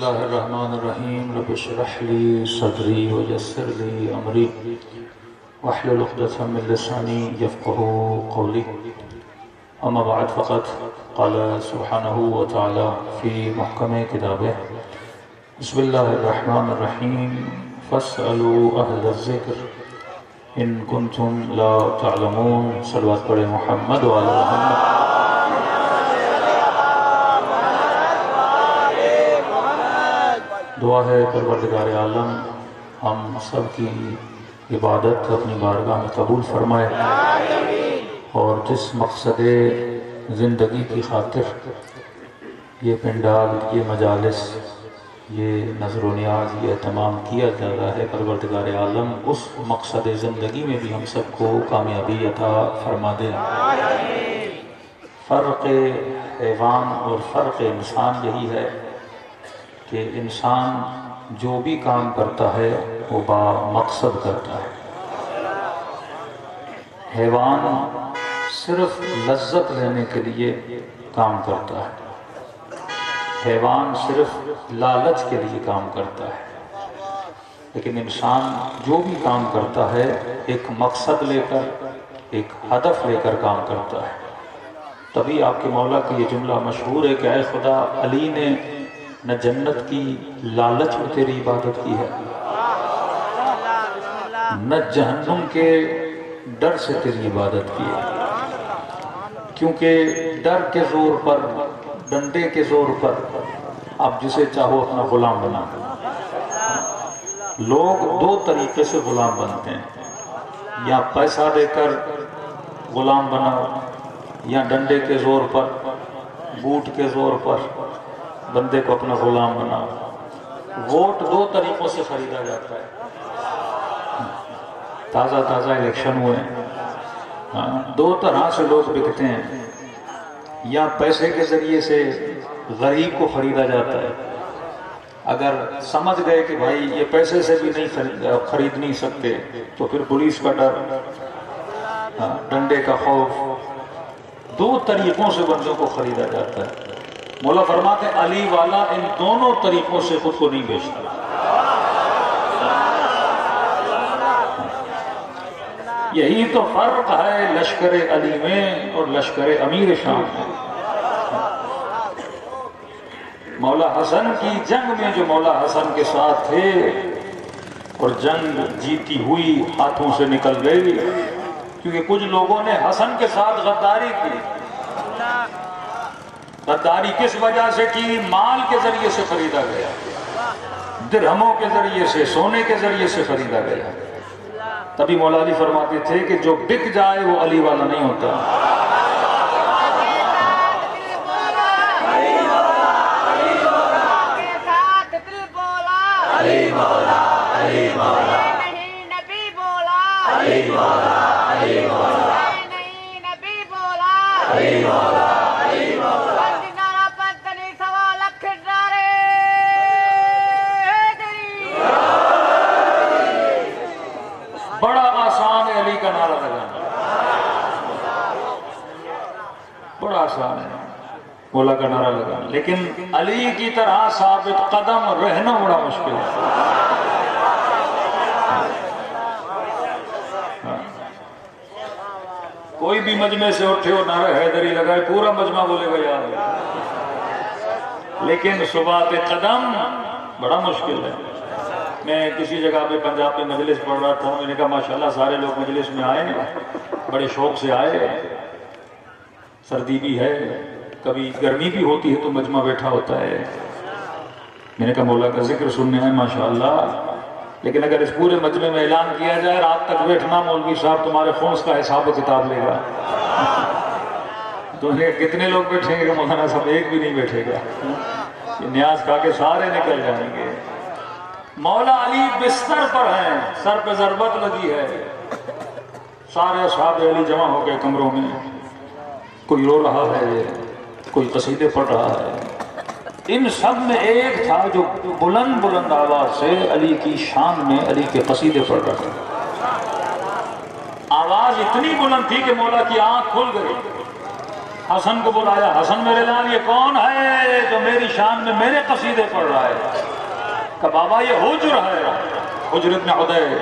الله الرحمن الرحيم رب اشرح لي صدري ويسر لي أمري واحلل عقدة من لساني يفقهوا قولي أما بعد فقد قال سبحانه وتعالى في محكم كتابه بسم الله الرحمن الرحيم فاسألوا أهل الذكر إن كنتم لا تعلمون صلوات پڑھے محمد وعلى محمد۔ دعا ہے پروردگار عالم ہم سب کی عبادت اپنی بارگاہ میں قبول فرمائے اور جس مقصد زندگی کی خاطر یہ پنڈال، یہ مجالس، یہ نظر و نیاز، یہ اہتمام کیا جا رہا ہے، پروردگار عالم اس مقصد زندگی میں بھی ہم سب کو کامیابی عطا فرما دے۔ فرق حیوان اور فرق انسان یہی ہے کہ انسان جو بھی کام کرتا ہے وہ با مقصد کرتا ہے، حیوان صرف لذت لینے کے لیے کام کرتا ہے، حیوان صرف لالچ کے لیے کام کرتا ہے، لیکن انسان جو بھی کام کرتا ہے ایک مقصد لے کر، ایک ہدف لے کر کام کرتا ہے۔ تبھی آپ کے مولا کا یہ جملہ مشہور ہے کہ اے خدا، علی نے نہ جنت کی لالچ میں تیری عبادت کی ہے، نہ جہنم کے ڈر سے تیری عبادت کی ہے، کیونکہ ڈر کے زور پر، ڈنڈے کے زور پر آپ جسے چاہو اپنا غلام بنا۔ لوگ دو طریقے سے غلام بنتے ہیں، یا پیسہ دے کر غلام بناؤ، یا ڈنڈے کے زور پر، بوٹ کے زور پر بندے کو اپنا غلام بناؤ۔ ووٹ دو طریقوں سے خریدا جاتا ہے، تازہ تازہ الیکشن ہوئے ہیں، دو طرح سے لوگ بکتے ہیں، یا پیسے کے ذریعے سے غریب کو خریدا جاتا ہے، اگر سمجھ گئے کہ بھائی یہ پیسے سے بھی نہیں خرید نہیں سکتے تو پھر پولیس کا ڈر، ڈنڈے کا خوف، دو طریقوں سے بندوں کو خریدا جاتا ہے۔ مولا فرماتے ہیں علی والا ان دونوں طریقوں سے خود کو نہیں بیچتا۔ یہی تو فرق ہے لشکر علی میں اور لشکر امیر شام میں۔ مولا حسن کی جنگ میں جو مولا حسن کے ساتھ تھے اور جنگ جیتی ہوئی ہاتھوں سے نکل گئی، کیونکہ کچھ لوگوں نے حسن کے ساتھ غداری کی۔ غداری کس وجہ سے کی؟ مال کے ذریعے سے خریدا گیا، درہموں کے ذریعے سے، سونے کے ذریعے سے خریدا گیا۔ تبھی مولا علی فرماتے تھے کہ جو بک جائے وہ علی والا نہیں ہوتا۔ بڑا آسان ہے علی کا نعرہ لگانا، بڑا آسان ہے مولا کا نعرہ لگانا، لیکن علی کی طرح ثابت قدم رہنا بڑا مشکل ہے۔ کوئی بھی مجمع سے اٹھے اور نعرہ حیدری لگائے، پورا مجمع بولے گا یاد ہے، لیکن ثبات قدم بڑا مشکل ہے۔ میں کسی جگہ پہ پنجاب پہ مجلس پڑھ رہا تھا، میں نے کہا ماشاءاللہ سارے لوگ مجلس میں آئے، بڑے شوق سے آئے، سردی بھی ہے، کبھی گرمی بھی ہوتی ہے تو مجمع بیٹھا ہوتا ہے۔ میں نے کہا مولا کا ذکر سننے ہیں ماشاءاللہ، لیکن اگر اس پورے مجمع میں اعلان کیا جائے رات تک بیٹھنا، مولوی صاحب تمہارے خونس کا حساب و کتاب لے گا، تو کتنے لوگ بیٹھیں گے؟ مولانا صاحب ایک بھی نہیں بیٹھے گا، یہ نیاز کھا کے سارے نکل جائیں گے۔ مولا علی بستر پر ہیں، سر پہ ضربت لگی ہے، سارے اصحاب علی جمع ہو گئے کمروں میں، کوئی رو رہا ہے، کوئی قصیدے پڑھ رہا ہے۔ ان سب میں ایک تھا جو بلند بلند آواز سے علی کی شان میں علی کے قصیدے پڑھ رہا تھا۔ آواز اتنی بلند تھی کہ مولا کی آنکھ کھل گئی، حسن کو بلایا، حسن میرے لال یہ کون ہے جو میری شان میں میرے قصیدے پڑھ رہا ہے؟ کہ بابا یہ حجر ہے، حجر ابن عدی،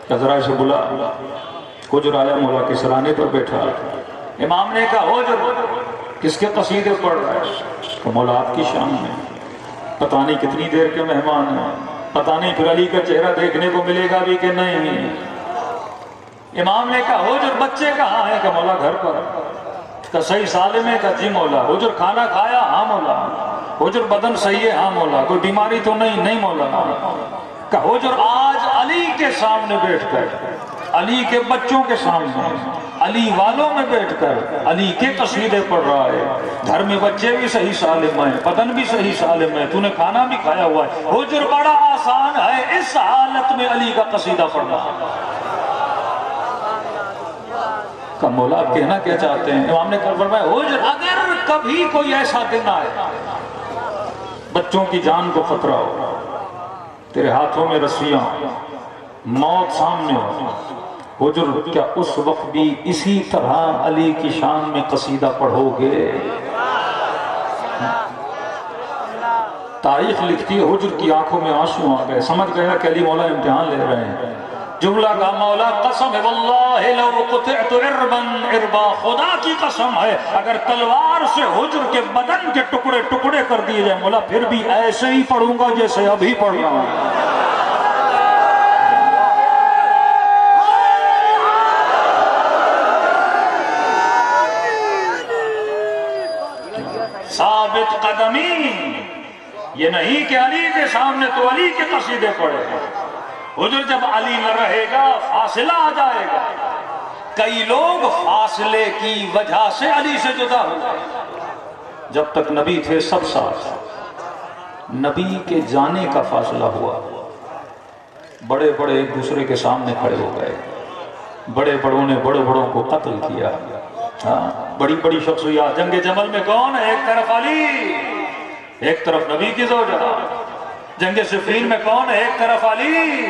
کہ ذرا اسے بلا۔ حجر آیا، مولا کے سرانے پر بیٹھا۔ امام نے کہا حجر کس کے قصیدے پڑھ رہا ہے؟ کہ مولا آپ کی شان میں، پتہ نہیں کتنی دیر کے مہمان ہیں، پتہ نہیں پھر علی کا چہرہ دیکھنے کو ملے گا بھی کہ نہیں۔ امام نے کہا حجر بچے کہاں ہیں؟ کہ مولا گھر پر۔ کہ صحیح سالم ہے؟ کہ جی مولا۔ حجر کھانا کھایا؟ ہاں مولا۔ حجر بدن صحیح ہے؟ ہاں مولا۔ کوئی بیماری تو نہیں؟ نہیں مولا۔ کہ حجر آج علی کے سامنے بیٹھ کر، علی کے بچوں کے سامنے، علی والوں میں بیٹھ کر علی کے قصیدے پڑھ رہا ہے۔ گھر میں بچے بھی صحیح سالم ہیں، بدن بھی صحیح سالم ہے، تو نے کھانا بھی کھایا ہوا ہے۔ حجر بڑا آسان ہے اس حالت میں علی کا قصیدہ پڑھنا۔ کہ مولا آپ کہنا کیا چاہتے ہیں؟ امام نے فرمایا حجر اگر کبھی کوئی ایسا دن آئے بچوں کی جان کو خطرہ ہو، تیرے ہاتھوں میں رسیاں، موت سامنے ہو، حجر کیا اس وقت بھی اسی طرح علی کی شان میں قصیدہ پڑھو گے؟ تاریخ لکھتی ہے حجر کی آنکھوں میں آنسو آ گئے، سمجھ گیا کہ علی مولا امتحان لے رہے ہیں۔ جملہ کا مولا قسم ہے واللہ لو قطعت عربا عربا، خدا کی قسم ہے اگر تلوار سے حجر کے بدن کے ٹکڑے ٹکڑے کر دیے جائیں مولا پھر بھی ایسے ہی پڑھوں گا جیسے ابھی پڑھ رہا ہوں۔ ثابت قدمی، یہ نہیں کہ علی کے سامنے تو علی کے قصیدے پڑھے، حجر جب علی نہ رہے گا فاصلہ آ جائے گا۔ کئی لوگ فاصلے کی وجہ سے علی سے جدا ہو گئے، جب تک نبی تھے سب ساتھ، نبی کے جانے کا فاصلہ ہوا، بڑے بڑے ایک دوسرے کے سامنے کھڑے ہو گئے، بڑے بڑوں نے بڑے بڑوں کو قتل کیا۔ بڑی بڑی شخصیات جنگ جمل میں کون ہے؟ ایک طرف علی، ایک طرف نبی کی زوجہ۔ جنگ صفین میں کون ہے؟ ایک طرف علی،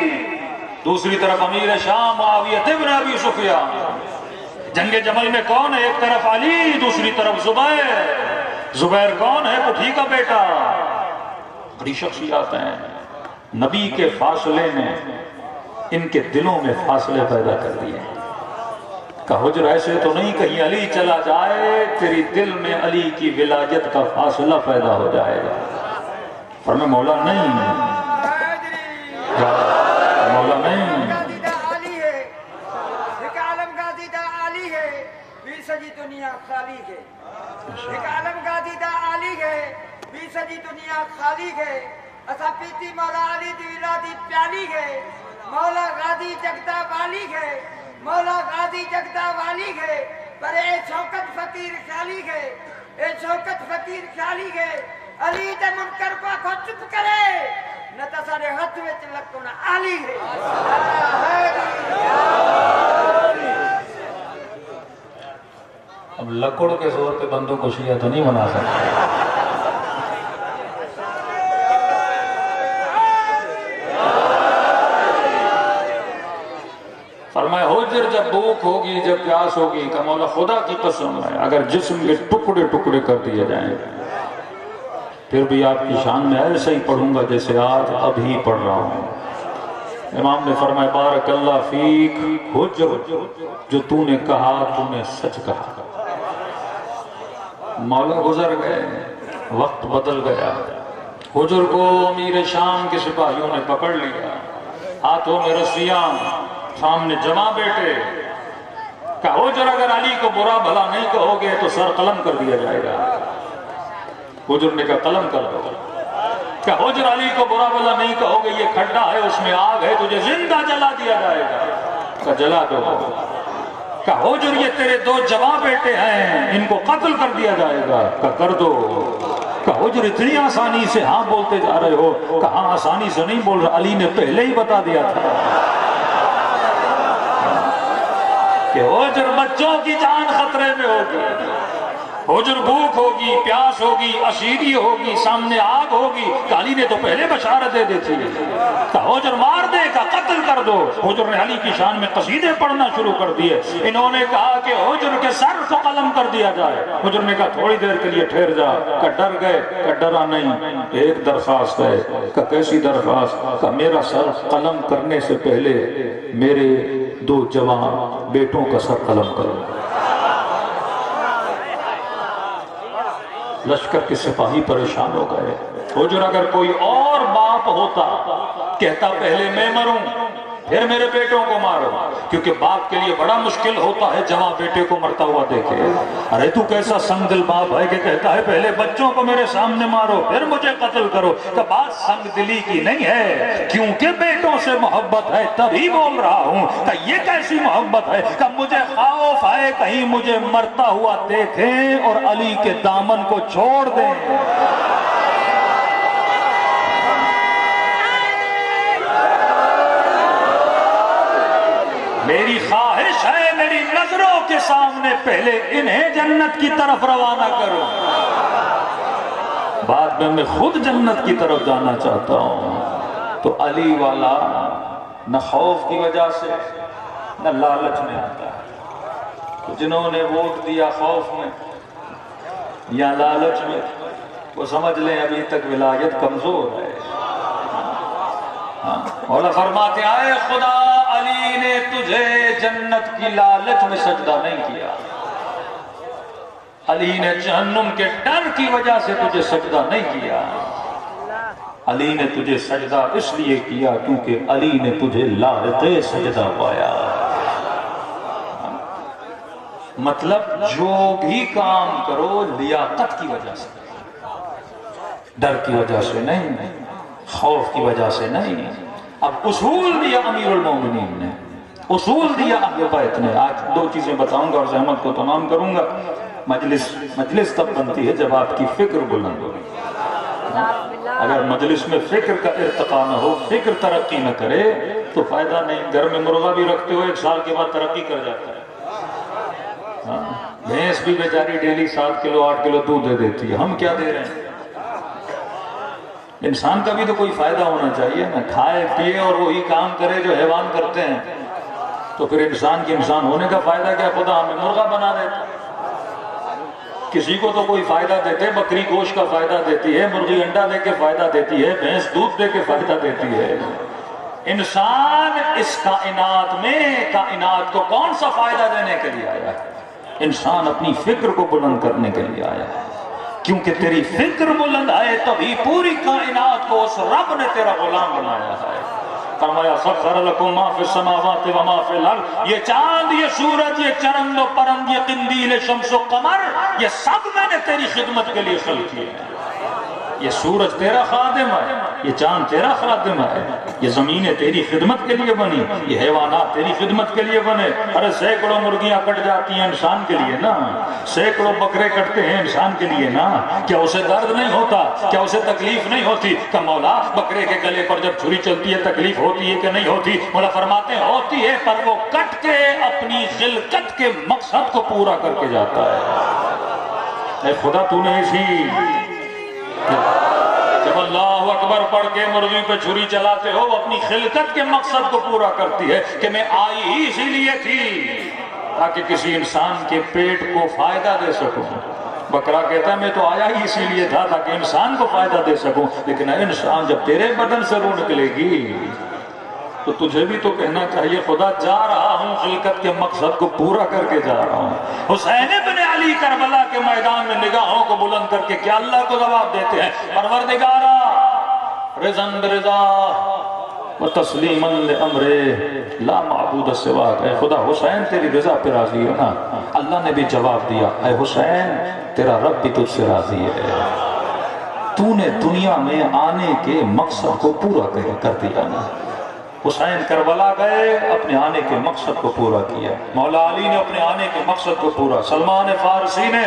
دوسری طرف امیر شام معاویہ ابن ابی سفیان۔ جنگ جمل میں کون ہے؟ ایک طرف علی، دوسری طرف زبیر۔ زبیر کون ہے؟ پٹھی کا بیٹا۔ بڑی شخصیات ہیں، نبی کے فاصلے نے ان کے دلوں میں فاصلے پیدا کر دیے۔ کہ حجر ایسے تو نہیں کہیں علی چلا جائے تیری دل میں علی کی ولایت کا فاصلہ پیدا ہو جائے گا۔ فرمایا مولا نہیں، مولا نہیں، ایک عالم گادیدہ علی ہے بھی سجی دنیا خالی ہے، ایک عالم گادیدہ علی ہے بھی سجی دنیا خالی ہے، اسا پیتی مولا علی دی ولادی پیالی ہے، مولا غازی جگتا والی ہے، مولا غازی جگتا والی ہے، پر اے شوکت فقیر خیالی ہے، اے شوکت فقیر خیالی ہے، علی دے منکر کو آکھو چپ کرے نہ تا سارے ہاتھ میں لکھونا علی ہے۔ اب لکڑ کے زور پہ بندوں کو شیعہ تو نہیں بنا سکتے۔ فرمایا حجر جب بھوک ہوگی، جب پیاس ہوگی، کہ مولا خدا کی قسم ہے اگر جسم کے ٹکڑے ٹکڑے کر دیے جائیں پھر بھی آپ کی شان میں ایسے ہی پڑھوں گا جیسے آج ابھی پڑھ رہا ہوں۔ امام نے فرمایا بارک اللہ فیک حجر، جو تو نے کہا تو نے سچ کہا۔ مولا گزر گئے، وقت بدل گیا، حجر کو امیر شام کے سپاہیوں نے پکڑ لیا، ہاتھوں میں رسیاں، سامنے جمع بیٹھے۔ کہ حجر اگر علی کو برا بھلا نہیں کہو گے تو سر قلم کر دیا جائے گا۔ حجر نے کہا قلم کر دو۔ کہ حجر علی کو برا بھلا نہیں کہو گے، یہ کھڈا ہے اس میں آگ ہے، تجھے زندہ جلا دیا جائے گا۔ کہ جلا دو۔ کہ حجر یہ تیرے دو جوان بیٹے ہیں، ان کو قتل کر دیا جائے گا۔ کہ کر دو۔ کہ حجر اتنی آسانی سے ہاں بولتے جا رہے ہو؟ کہ ہاں آسانی سے نہیں بول رہا، علی نے پہلے ہی بتا دیا تھا کہ حجر بچوں کی جان خطرے میں ہوگی، حجر بھوک ہوگی، پیاس ہوگی، اسیری ہوگی، سامنے آگ ہوگی، علی نے تو پہلے بشارت دے دیتی ہے کہ حجر مار دے کا قتل کر دو۔ حجر نے علی کی شان میں قصیدے پڑھنا شروع کر دیے۔ انہوں نے کہا کہ حجر کے سر کو قلم کر دیا جائے۔ حجر نے کہا تھوڑی دیر کے لیے ٹھہر جا، کہ ڈر گئے، کہ ڈرا نہیں، ایک درخواست ہے۔ کہ کیسی درخواست؟ کہ میرا سر قلم کرنے سے پہلے میرے 2 جوان بیٹوں کا سر قلم کرو۔ لشکر کے سپاہی پریشان ہو گئے۔ حجر اگر کوئی اور باپ ہوتا کہتا پہلے میں مروں پھر میرے بیٹوں کو مارو، کیونکہ باپ کے لیے بڑا مشکل ہوتا ہے جوان بیٹے کو مرتا ہوا دیکھے۔ ارے تو کیسا سنگ دل باپ ہے کہ کہتا ہے پہلے بچوں کو میرے سامنے مارو پھر مجھے قتل کرو۔ کہ بات سنگ دلی کی نہیں ہے، کیونکہ بیٹوں سے محبت ہے تبھی بول رہا ہوں۔ کہ یہ کیسی محبت ہے کہ مجھے خوف ہے کہیں مجھے مرتا ہوا دیکھیں اور علی کے دامن کو چھوڑ دیں۔ میری خواہش ہے میری نظروں کے سامنے پہلے انہیں جنت کی طرف روانہ کرو، بعد میں خود جنت کی طرف جانا چاہتا ہوں۔ تو علی والا نہ خوف کی وجہ سے نہ لالچ میں آتا ہے۔ تو جنہوں نے ووٹ دیا خوف میں یا لالچ میں، وہ سمجھ لیں ابھی تک ولایت کمزور ہے۔ مولا فرماتے آئے خدا علی نے تجھے جنت کی لالچ میں سجدہ نہیں کیا، علی نے جہنم کے ڈر کی وجہ سے تجھے سجدہ نہیں کیا، علی نے تجھے سجدہ اس لیے کیا کیونکہ علی نے تجھے لائق سجدہ پایا۔ مطلب جو بھی کام کرو لیاقت کی وجہ سے، ڈر کی وجہ سے نہیں، خوف کی وجہ سے نہیں۔ اب اصول دیا امیر المومنین نے، اصول دیا اہل بیت نے۔ آج 2 چیزیں بتاؤں گا اور زحمت کو تمام کروں گا۔ مجلس تب بنتی ہے جب آپ کی فکر بلند ہو۔ اگر مجلس میں فکر کا ارتقا نہ ہو، فکر ترقی نہ کرے تو فائدہ نہیں۔ گھر میں مرغا بھی رکھتے ہو 1 سال کے بعد ترقی کر جاتا ہے۔ بھینس بھی بیچاری ڈیلی 7 کلو 8 کلو دودھ دے دیتی ہے، ہم کیا دے رہے ہیں؟ انسان کا بھی تو کوئی فائدہ ہونا چاہیے نا، کھائے پیے اور وہی کام کرے جو حیوان کرتے ہیں، تو پھر انسان کی انسان ہونے کا فائدہ کیا؟ خدا ہمیں مرغا بنا دیتا۔ کسی کو تو کوئی فائدہ دیتے، بکری گوشت کا فائدہ دیتی ہے، مرغی انڈا دے کے فائدہ دیتی ہے، بھینس دودھ دے کے فائدہ دیتی ہے۔ انسان اس کائنات میں کائنات کو کون سا فائدہ دینے کے لیے آیا ہے؟ انسان اپنی فکر کو بلند کرنے کے لیے آیا ہے، کیونکہ تیری فکر بلند ہے تبھی پوری کائنات کو اس رب نے تیرا غلام بنایا ہے۔ فرمایا سخر لکم ما فی السماوات و ما فی الارض، یہ چاند، یہ سورج، یہ چرند و پرند، یہ قندیل، شمس و قمر، یہ سب میں نے تیری خدمت کے لیے خلق کیے ہیں۔ یہ سورج تیرا خادم ہے، یہ چاند تیرا خادم ہے، یہ زمینیں تیری خدمت کے لیے بنی، یہ حیوانات تیری خدمت کے لیے بنے۔ ارے سینکڑوں مرغیاں کٹ جاتی ہیں انسان کے لیے نا، سینکڑوں بکرے کٹتے ہیں انسان کے لیے نا، کیا اسے درد نہیں ہوتا؟ کیا اسے تکلیف نہیں ہوتی؟ کہ مولا بکرے کے گلے پر جب چھری چلتی ہے تکلیف ہوتی ہے کہ نہیں ہوتی؟ مولا فرماتے ہیں ہوتی ہے، پر وہ کٹ کے اپنی خلقت کے مقصد کو پورا کر کے جاتا ہے۔ اے خدا تو نے اسی جب اللہ اکبر پڑھ کے مرغی پہ چھری چلاتے ہو، اپنی خلقت کے مقصد کو پورا کرتی ہے کہ میں آئی ہی اسی لیے تھی تاکہ کسی انسان کے پیٹ کو فائدہ دے سکوں۔ بکرا کہتا ہے میں تو آیا ہی اسی لیے تھا تاکہ انسان کو فائدہ دے سکوں، لیکن انسان جب تیرے بدن سے روح نکلے گی تو تجھے بھی تو کہنا چاہیے خدا جا رہا ہوں، خلقت کے مقصد کو پورا کر کے جا رہا ہوں۔ حسین بن علی کربلا کے میدان میں نگاہوں کو بلند کر کے کیا اللہ کو جواب دیتے ہیں؟ پروردگارا رضاً برضا و تسلیماً لامر لا معبود سواک، اے خدا حسین تیری رضا پہ راضی ہے نا؟ اللہ نے بھی جواب دیا اے حسین تیرا رب بھی تجھ سے راضی ہے، تو نے دنیا میں آنے کے مقصد کو پورا کر دیا نا۔ حسین کربلا گئے، اپنے آنے کے مقصد کو پورا کیا، مولا علی نے اپنے آنے کے مقصد کو پورا، سلمان فارسی نے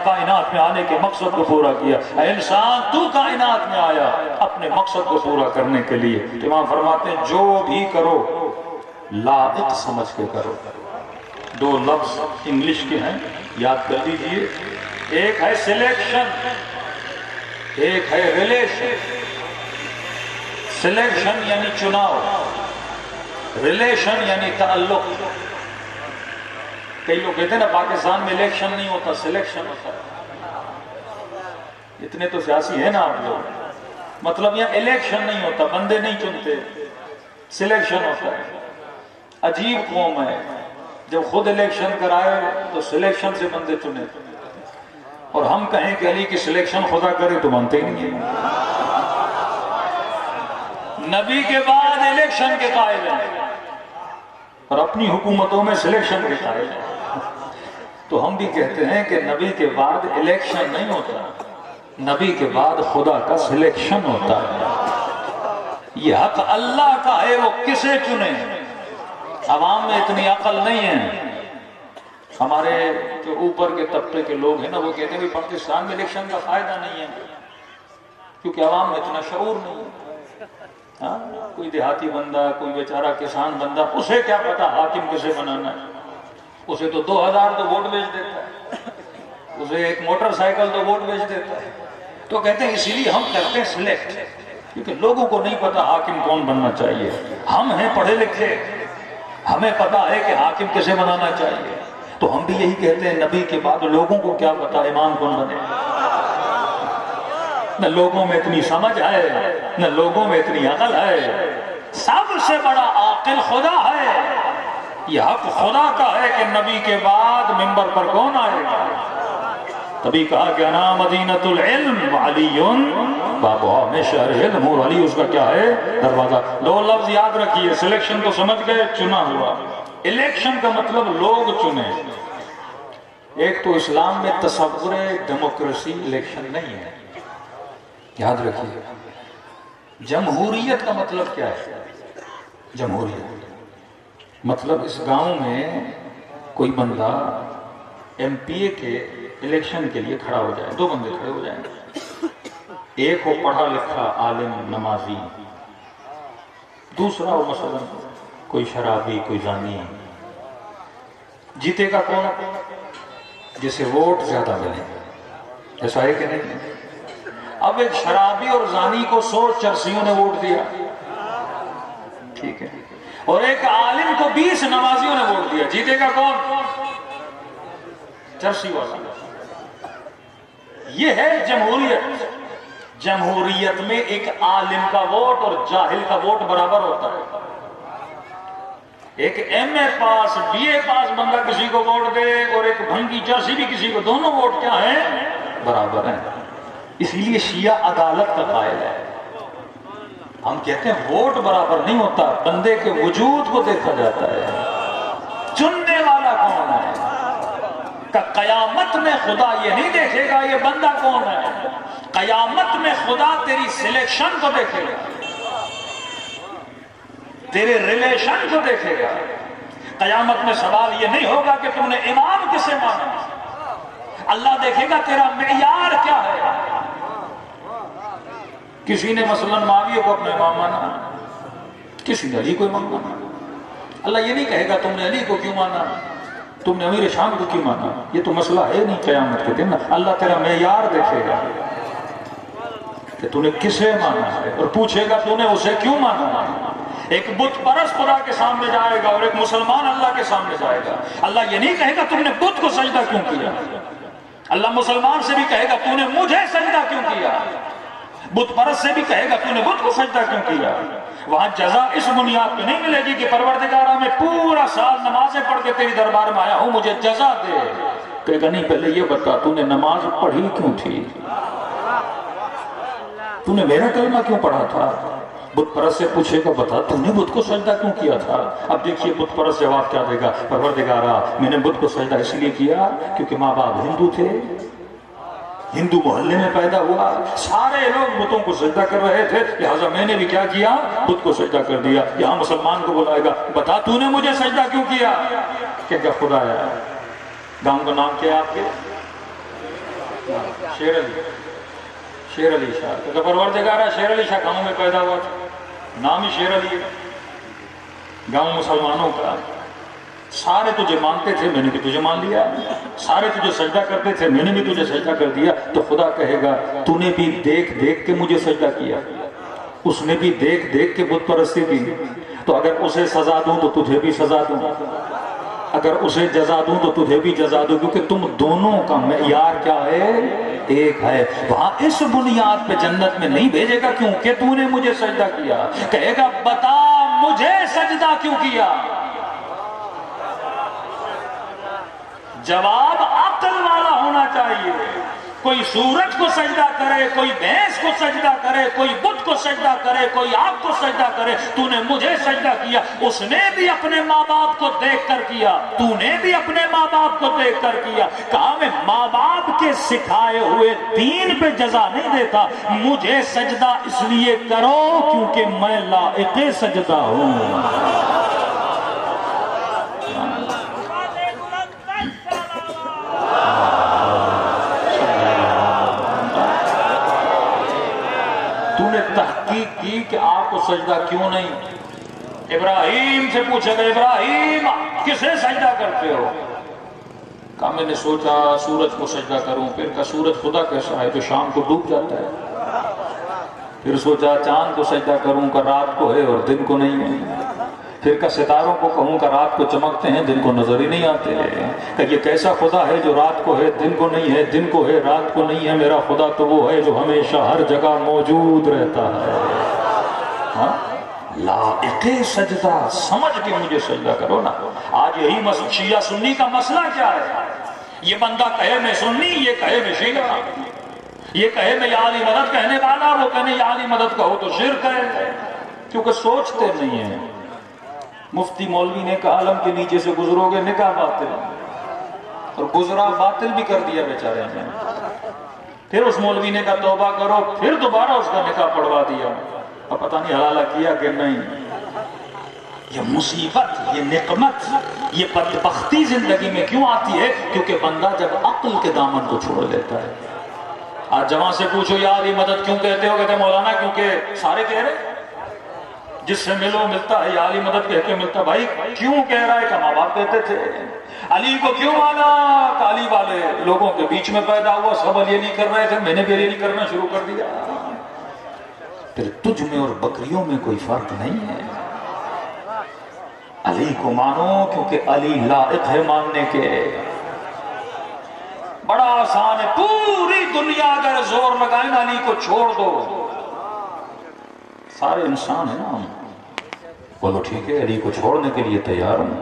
کائنات میں آنے کے مقصد کو پورا کیا۔ اے انسان تو کائنات میں آیا اپنے مقصد کو پورا کرنے کے لیے۔ امام فرماتے ہیں جو بھی کرو لائق سمجھ کے کرو۔ 2 لفظ انگلش کے ہیں، یاد کر لیجئے، ایک ہے سلیکشن، ایک ہے ریلیشن۔ سلیکشن یعنی چناؤ، ریلیشن یعنی تعلق۔ کئی لوگ کہتے ہیں نا پاکستان میں الیکشن نہیں ہوتا، سلیکشن ہوتا ہے۔ اتنے تو سیاسی ہیں نا آپ لوگ، مطلب یہاں الیکشن نہیں ہوتا، بندے نہیں چنتے، سلیکشن ہوتا ہے۔ عجیب قوم ہے، جب خود الیکشن کرائے تو سلیکشن سے بندے چنے، اور ہم کہیں کہ علی کی سلیکشن خدا کرے تو مانتے ہی نہیں ہیں۔ نبی کے بعد الیکشن کے قائل ہیں اور اپنی حکومتوں میں سلیکشن کے قائل ہیں، تو ہم بھی کہتے ہیں کہ نبی کے بعد الیکشن نہیں ہوتا، نبی کے بعد خدا کا سلیکشن ہوتا ہے۔ یہ حق اللہ کا ہے، وہ کسے چنے۔ عوام میں اتنی عقل نہیں ہے۔ ہمارے جو اوپر کے طبقے کے لوگ ہیں نا، وہ کہتے ہیں کہ پاکستان میں الیکشن کا فائدہ نہیں ہے، کیونکہ عوام میں اتنا شعور نہیں ہے۔ ہاں، کوئی دیہاتی بندہ، کوئی بیچارہ کسان بندہ، اسے کیا پتا حاکم کسے بنانا ہے؟ اسے تو 2000 تو ووٹ بیچ دیتا ہے، اسے ایک موٹر سائیکل تو ووٹ بیچ دیتا ہے۔ تو کہتے ہیں اسی لیے ہم کرتے ہیں سلیکٹ، کیونکہ لوگوں کو نہیں پتا حاکم کون بننا چاہیے۔ ہم ہیں پڑھے لکھے، ہمیں پتا ہے کہ حاکم کسے بنانا چاہیے، تو ہم بھی یہی کہتے ہیں نبی کے بعد لوگوں کو کیا پتا امام کون بنے۔ نہ لوگوں میں اتنی سمجھ ہے، نہ لوگوں میں اتنی عقل ہے۔ سب سے بڑا عاقل خدا ہے۔ یہ حق خدا کا ہے کہ نبی کے بعد منبر پر کون آئے گا۔ تبھی کہا کہ انا مدینۃ العلم وعلی بابا میں شہر علم ہوں، علی اس کا کیا ہے دروازہ۔ دو لفظ یاد رکھیے، سلیکشن تو سمجھ گئے، چنا ہوا۔ الیکشن کا مطلب لوگ چنے۔ ایک تو اسلام میں تصور ڈیموکریسی الیکشن نہیں ہے، یاد رکھیے۔ جمہوریت کا مطلب کیا ہے؟ جمہوریت مطلب اس گاؤں میں کوئی بندہ ایم پی اے کے الیکشن کے لیے کھڑا ہو جائے، دو بندے کھڑے ہو جائیں، ایک ہو پڑھا لکھا عالم نمازی، دوسرا ہو مثلا کوئی شرابی، کوئی زانی۔ جیتے گا کون؟ جسے ووٹ زیادہ ملے، ایسا ہے کہ نہیں؟ اب ایک شرابی اور زانی کو 100 چرسیوں نے ووٹ دیا، ٹھیک ہے، اور ایک عالم کو 20 نمازیوں نے ووٹ دیا، جیتے گا کون؟ چرسی والا۔ یہ ہے جمہوریت۔ جمہوریت میں ایک عالم کا ووٹ اور جاہل کا ووٹ برابر ہوتا ہے۔ ایک ایم اے پاس، بی اے پاس بندہ کسی کو ووٹ دے اور ایک بھنگی چرسی بھی کسی کو، دونوں ووٹ کیا ہیں؟ برابر ہیں۔ اسی لیے شیعہ عدالت کا قائل ہے۔ ہم کہتے ہیں ووٹ برابر نہیں ہوتا، بندے کے وجود کو دیکھا جاتا ہے، چننے والا کون ہے۔ کہ قیامت میں خدا یہ نہیں دیکھے گا یہ بندہ کون ہے، قیامت میں خدا تیری سلیکشن کو دیکھے گا، تیرے ریلیشن کو دیکھے گا۔ قیامت میں سوال یہ نہیں ہوگا کہ تم نے امام کسے مانا، اللہ دیکھے گا تیرا معیار کیا ہے۔ کسی نے مثلا معاویہ کو اپنا امام مانا، کسی نے علی کو امام مانا، اللہ یہ نہیں کہے گا تم نے علی کو کیوں مانا، تم نے امیر شام کو کیوں مانا۔ یہ تو مسئلہ ہے نہیں قیامت کے دن، اللہ تیرا معیار دیکھے گا کہ تو نے کسے مانا ہے، اور پوچھے گا تو نے اسے کیوں مانا۔ ایک بت پرست خدا کے سامنے جائے گا اور ایک مسلمان اللہ کے سامنے جائے گا، اللہ یہ نہیں کہے گا تم نے بت کو سجدہ کیوں کیا، اللہ مسلمان سے بھی کہے گا تو نے مجھے سجدہ کیوں کیا، بت پرست سے بھی کہے گا تو نے بت کو سجدہ کیوں کیا۔ وہاں جزا اس بنیاد پہ نہیں ملے گی کہ پروردگارہ میں پورا سال نمازیں پڑھ کے تیری دربار میں آیا ہوں مجھے جزا دے، کہے گا نہیں پہلے یہ بتا تو نے نماز پڑھی کیوں تھی، تو نے میرا کلمہ کیوں پڑھا تھا۔ بت پرست سے پوچھے گا بتا تو نے بت کو سجدہ کیوں کیا تھا۔ اب دیکھیے بت پرست جواب کیا دے گا، پروردگارہ میں نے بت کو سجدہ اس لیے کیا کیونکہ ماں باپ ہندو تھے، ہندو محلے میں پیدا ہوا، سارے لوگ بتوں کو سجدہ کر رہے تھے، لہٰذا میں نے بھی کیا کیا، بت کو سجدہ کر دیا۔ یہاں مسلمان کو بلائے گا بتا تو نے مجھے سجدہ کیوں کیا، کہ کیا خدا ہے۔ گاؤں کا نام کیا ہے آپ کے؟ شیر علی، شیر علی شاہ، تو پروردگارہ شیر علی شاہ گاؤں میں پیدا ہوا تھا، نام ہی شیر علی ہے، گاؤں مسلمانوں کا، سارے تجھے مانتے تھے، میں نے بھی تجھے مان لیا، سارے تجھے سجدہ کرتے تھے، میں نے بھی تجھے سجدہ کر دیا۔ تو خدا کہے گا تو نے بھی دیکھ دیکھ کے مجھے سجدہ کیا، اس نے بھی دیکھ دیکھ کے بت پرستی کی، تو اگر اسے سزا دوں تو تجھے بھی سزا دوں، اگر اسے جزا دوں تو تجھے بھی جزا دوں، کیونکہ تم دونوں کا معیار کیا ہے؟ ایک ہے۔ وہاں اس بنیاد پہ جنت میں نہیں بھیجے گا کیونکہ تو نے مجھے سجدہ کیا، کہے گا بتا مجھے سجدہ کیوں کیا؟ جواب عقل والا ہونا چاہیے۔ کوئی سورج کو سجدہ کرے، کوئی بھینس کو سجدہ کرے، کوئی بت کو سجدہ کرے، کوئی آگ کو سجدہ کرے، تو نے مجھے سجدہ کیا۔ اس نے بھی اپنے ماں باپ کو دیکھ کر کیا، تو نے بھی اپنے ماں باپ کو دیکھ کر کیا۔ کہا میں ماں باپ کے سکھائے ہوئے دین پہ جزا نہیں دیتا، مجھے سجدہ اس لیے کرو کیونکہ میں لائق سجدہ ہوں۔ تحقیق کی کہ آپ کو سجدہ کیوں نہیں؟ ابراہیم سے پوچھا گیا ابراہیم کسے سجدہ کرتے ہو؟ کہا میں نے سوچا سورج کو سجدہ کروں، پھر کہا سورج خدا کیسا ہے جو شام کو ڈوب جاتا ہے؟ پھر سوچا چاند کو سجدہ کروں کہ رات کو ہے اور دن کو نہیں ہے، پھر کہ ستاروں کو کہوں کہ رات کو چمکتے ہیں دن کو نظر ہی نہیں آتے، کہ یہ کیسا خدا ہے جو رات کو ہے دن کو نہیں ہے، دن کو ہے رات کو نہیں ہے؟ میرا خدا تو وہ ہے جو ہمیشہ ہر جگہ موجود رہتا ہے۔ ہاں لائق سجدہ سمجھ کے مجھے سجدہ کرو نا۔ آج یہی شیعہ سنی کا مسئلہ کیا ہے؟ یہ بندہ کہے میں سنی، یہ کہے میں شیعہ، یہ کہے میں یا علی مدد کہنے والا، وہ کہنے یا علی مدد کہو تو شرک ہے، کیونکہ سوچتے نہیں ہیں۔ مفتی مولوی نے کہا عالم کے نیچے سے گزرو گے نکاح باطل، اور گزرا باطل بھی کر دیا بیچارے نے۔ پھر اس مولوی نے کہا توبہ کرو، پھر دوبارہ اس کا نکاح پڑھوا دیا، اب پتہ نہیں حلالہ کیا کہ نہیں۔ یہ مصیبت، یہ نقمت، یہ بدبختی زندگی میں کیوں آتی ہے؟ کیونکہ بندہ جب عقل کے دامن کو چھوڑ لیتا ہے۔ آج جوان سے پوچھو یا علی مدد کیوں کہتے ہو؟ کہتے ہیں مولانا کیونکہ سارے کہہ رہے، جس سے ملو ملتا ہے، یا علی مدد کہہ کے ملتا۔ بھائی کیوں کہہ رہا ہے؟ کہ ماں باپ کہتے تھے۔ علی کو کیوں مانا؟ کہ علی والے لوگوں کے بیچ میں پیدا ہوا، سب علی علی کر رہے تھے، میں نے بھی علی علی کرنا شروع کر دیا۔ پھر تجھ میں اور بکریوں میں کوئی فرق نہیں ہے۔ علی کو مانو کیونکہ علی لائق ہے ماننے کے۔ بڑا آسان ہے، پوری دنیا اگر زور لگائیں علی کو چھوڑ دو، سارے انسان ہیں نا ہم، بولو ٹھیک ہے علی کو چھوڑنے کے لیے تیار ہوں،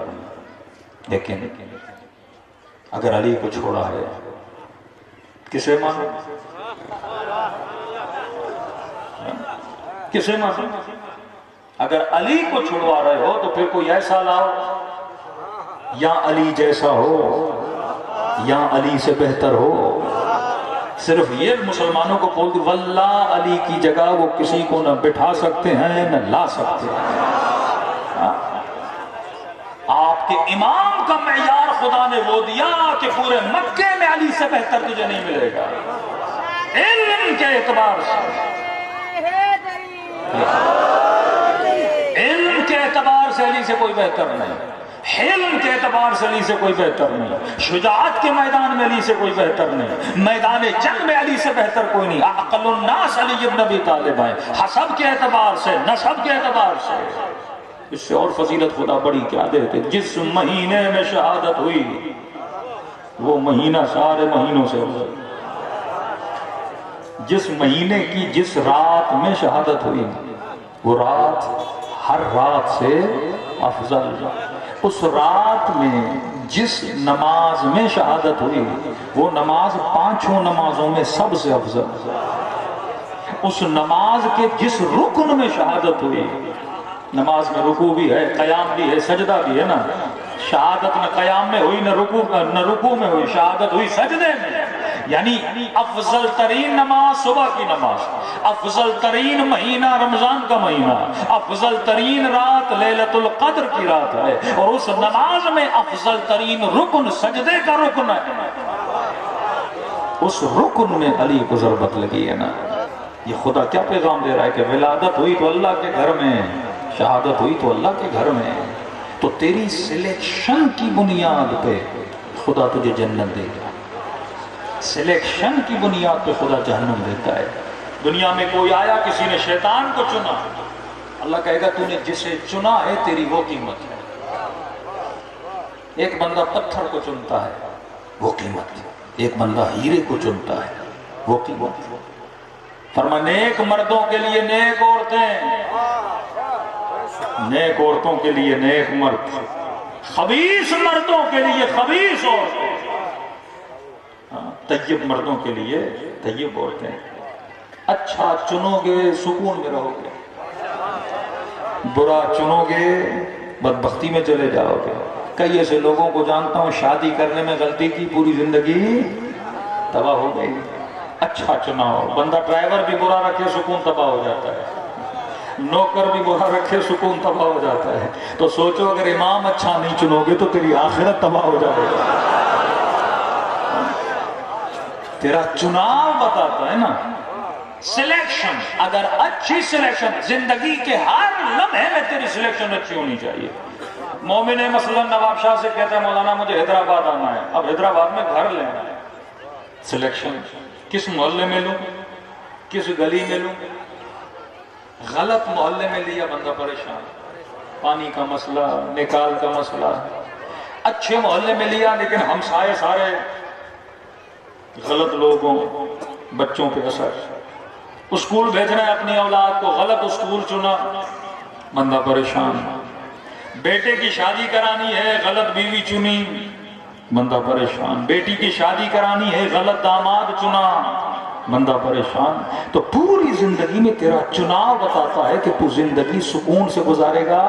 لیکن اگر علی کو چھوڑا ہے کسے مانو؟ کسے مانو؟ اگر علی کو چھڑوا رہے ہو تو پھر کوئی ایسا لاؤ یا علی جیسا ہو یا علی سے بہتر ہو۔ صرف یہ مسلمانوں کو بول دو واللہ علی کی جگہ وہ کسی کو نہ بٹھا سکتے ہیں نہ لا سکتے ہیں۔ آپ کے امام کا معیار خدا نے وہ دیا کہ پورے مکے میں علی سے بہتر تجھے نہیں ملے گا، علم کے اعتبار سے، علم کے اعتبار سے علی سے کوئی بہتر نہیں، حلم کے اعتبار سے علی سے کوئی بہتر نہیں، شجاعت کے میدان میں علی سے کوئی بہتر نہیں، میدان جنگ میں علی سے بہتر کوئی نہیں۔ اقل الناس علی ابن ابی طالب ہے، حسب کے اعتبار سے، نسب کے اعتبار سے۔ اس سے اور فضیلت خدا بڑی کیا دیتے؟ جس مہینے میں شہادت ہوئی وہ مہینہ سارے مہینوں سے افضل، جس مہینے کی جس رات میں شہادت ہوئی وہ رات ہر رات سے افضل، اس رات میں جس نماز میں شہادت ہوئی وہ نماز پانچوں نمازوں میں سب سے افضل، اس نماز کے جس رکن میں شہادت ہوئی، نماز میں رکوع بھی ہے، قیام بھی ہے، سجدہ بھی ہے نا، شہادت نہ قیام میں ہوئی نہ رکوع میں ہوئی، شہادت ہوئی سجدے میں، یعنی افضل ترین نماز صبح کی نماز، افضل ترین مہینہ رمضان کا مہینہ، افضل ترین رات لیلۃ القدر کی رات ہے، اور اس نماز میں افضل ترین رکن سجدے کا رکن ہے، اس رکن میں علی کو ضربت لگی ہے نا۔ یہ خدا کیا پیغام دے رہا ہے کہ ولادت ہوئی تو اللہ کے گھر میں، شہادت ہوئی تو اللہ کے گھر میں، تو تیری سلیکشن کی بنیاد پہ خدا تجھے جنت دے گا، سلیکشن کی بنیاد پہ خدا جہنم دیتا ہے۔ دنیا میں کوئی آیا، کسی نے شیطان کو چنا، اللہ کہے گا تو نے جسے چنا ہے تیری وہ قیمت ہے۔ ایک بندہ پتھر کو چنتا ہے وہ قیمت ہے، ایک بندہ ہیرے کو چنتا ہے وہ قیمت ہے۔ فرما نیک مردوں کے لیے نیک عورتیں، نیک عورتوں کے لیے نیک مرد، خبیث مردوں کے لیے خبیث عورتیں، طیب مردوں کے لیے طیب عورتیں۔ اچھا چنو گے سکون میں رہو گے، برا چنو گے بدبختی میں چلے جاؤ گے۔ کئی ایسے لوگوں کو جانتا ہوں شادی کرنے میں غلطی کی، پوری زندگی تباہ ہو گئی۔ اچھا چناؤ، بندہ ڈرائیور بھی برا رکھے سکون تباہ ہو جاتا ہے، نوکر بھی برا رکھے سکون تباہ ہو جاتا ہے۔ تو سوچو اگر امام اچھا نہیں چنو گے تو تیری آخرت تباہ ہو جائے گا۔ تیرا چناؤ بتاتا ہے نا، سلیکشن، اگر اچھی سلیکشن، زندگی کے ہر لمحے میں تیری سلیکشن اچھی ہونی چاہیے۔ مومن ہے مثلا نواب شاہ سے کہتا ہے مولانا مجھے حیدرآباد آنا ہے، اب حیدرآباد میں گھر لینا ہے، سلیکشن کس محلے میں لوں، کس گلی میں لوں۔ غلط محلے میں لیا بندہ پریشان، پانی کا مسئلہ، نکال کا مسئلہ۔ اچھے محلے میں لیا لیکن ہمسائے سارے غلط لوگوں، بچوں پہ اثر۔ اسکول بھیجنا ہے اپنی اولاد کو، غلط اسکول چنا، بندہ پریشان۔ بیٹے کی شادی کرانی ہے، غلط بیوی چنی، بندہ پریشان۔ بیٹی کی شادی کرانی ہے، غلط داماد چنا، بندہ پریشان۔ تو پوری زندگی میں تیرا چناؤ بتاتا ہے کہ تو زندگی سکون سے گزارے گا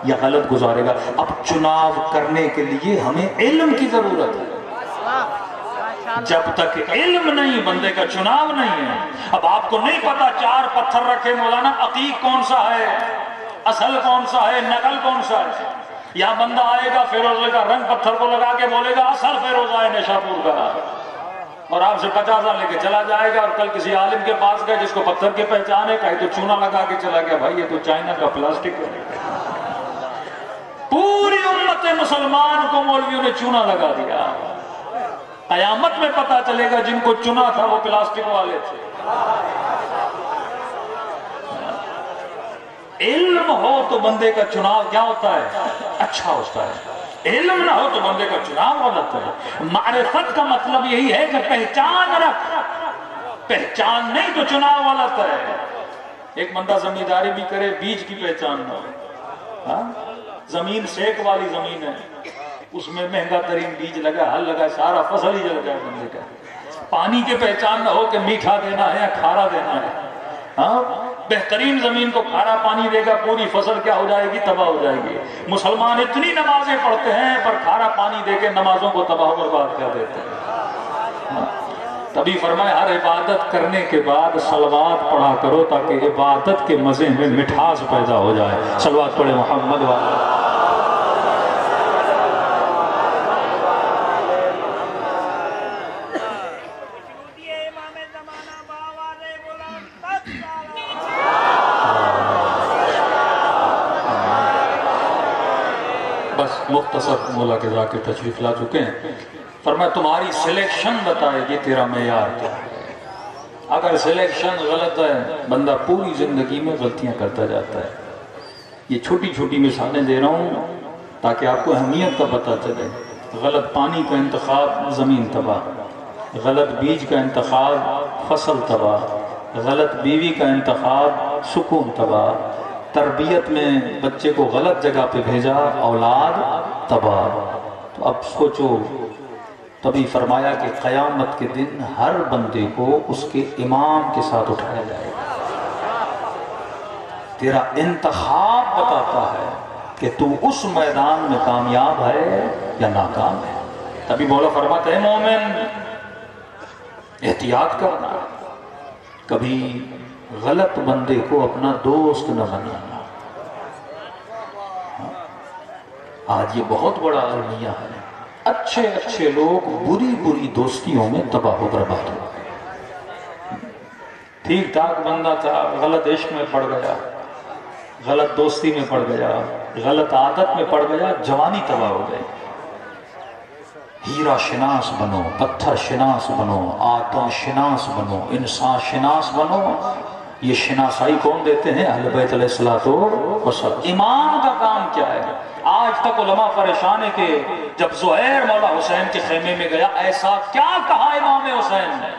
یا غلط گزارے گا۔ اب چناؤ کرنے کے لیے ہمیں علم کی ضرورت ہے۔ جب تک علم نہیں بندے کا چناؤ نہیں ہے۔ اب آپ کو نہیں پتا چار پتھر رکھے مولانا، عقیق کون سا ہے، اصل کون سا ہے، نقل کون سا ہے۔ یا بندہ آئے گا فیروزے کا رنگ پتھر کو لگا کے بولے گا اصل فیروزہ ہے نشاپور کا، اور آپ سے 50,000 لے کے چلا جائے گا، اور کل کسی عالم کے پاس گئے جس کو پتھر کی پہچان ہے، کہیں تو چونا لگا کے چلا گیا، بھائی یہ تو چائنا کا پلاسٹک ہے۔ پوری امت مسلمان کو مولویوں نے چونا لگا دیا۔ قیامت میں پتا چلے گا جن کو چنا تھا وہ پلاسٹک والے تھے۔ علم ہو تو بندے کا چناؤ کیا ہوتا ہے، اچھا ہوتا ہے۔ علم نہ ہو تو بندے کا چناؤ غلط ہے۔ معرفت کا مطلب یہی ہے کہ پہچان رکھ، پہچان نہیں تو چناؤ غلط ہے۔ ایک بندہ زمینداری بھی کرے، بیج کی پہچان نہ ہو، زمین سیک والی زمین ہے، اس میں مہنگا ترین بیج لگا، ہل لگا، سارا فصل ہی جل جائے بندے کا۔ پانی کی پہچان نہ ہو کہ میٹھا دینا ہے یا کھارا دینا ہے۔ بہترین زمین کو کھارا پانی دے گا، پوری فصل کیا ہو جائے گی، تباہ ہو جائے گی۔ مسلمان اتنی نمازیں پڑھتے ہیں پر کھارا پانی دے کے نمازوں کو تباہ و برباد کر دیتے ہیں۔ تبھی فرمایا ہر عبادت کرنے کے بعد صلوات پڑھا کرو تاکہ عبادت کے مزے میں مٹھاس پیدا ہو جائے۔ صلوات پڑھے محمد والا۔ مختصر مولا کے ذاکر تشریف لا چکے ہیں۔ فرمایا تمہاری سلیکشن بتائے گی تیرا معیار کیا ہے۔ اگر سلیکشن غلط ہے بندہ پوری زندگی میں غلطیاں کرتا جاتا ہے۔ یہ چھوٹی چھوٹی مثالیں دے رہا ہوں تاکہ آپ کو اہمیت کا پتہ چلے۔ غلط پانی کا انتخاب زمین تباہ، غلط بیج کا انتخاب فصل تباہ، غلط بیوی کا انتخاب سکون تباہ، تربیت میں بچے کو غلط جگہ پہ بھیجا اولاد تباہ۔ تو اب سوچو، تبھی فرمایا کہ قیامت کے دن ہر بندے کو اس کے امام کے ساتھ اٹھایا جائے گا۔ تیرا انتخاب بتاتا ہے کہ تو اس میدان میں کامیاب ہے یا ناکام ہے۔ تبھی مولا فرماتا ہے مومن احتیاط کرنا، کبھی غلط بندے کو اپنا دوست نہ بنانا۔ آج یہ بہت بڑا المیہ ہے، اچھے اچھے لوگ بری بری دوستیوں میں تباہ و برباد ہو گئے۔ ٹھیک ٹھاک بندہ تھا، غلط عشق میں پڑ گیا، غلط دوستی میں پڑ گیا، غلط عادت میں پڑ گیا، جوانی تباہ ہو گئی۔ ہیرا شناس بنو، پتھر شناس بنو، آتم شناس بنو، انسان شناس بنو۔ یہ شناسائی کون دیتے ہیں؟ اہل بیت علیہ السلام۔ امام کا کام کیا ہے؟ آج تک علماء پریشان ہے کہ جب زہیر مولا حسین کے خیمے میں گیا، ایسا کیا کہا امام حسین نے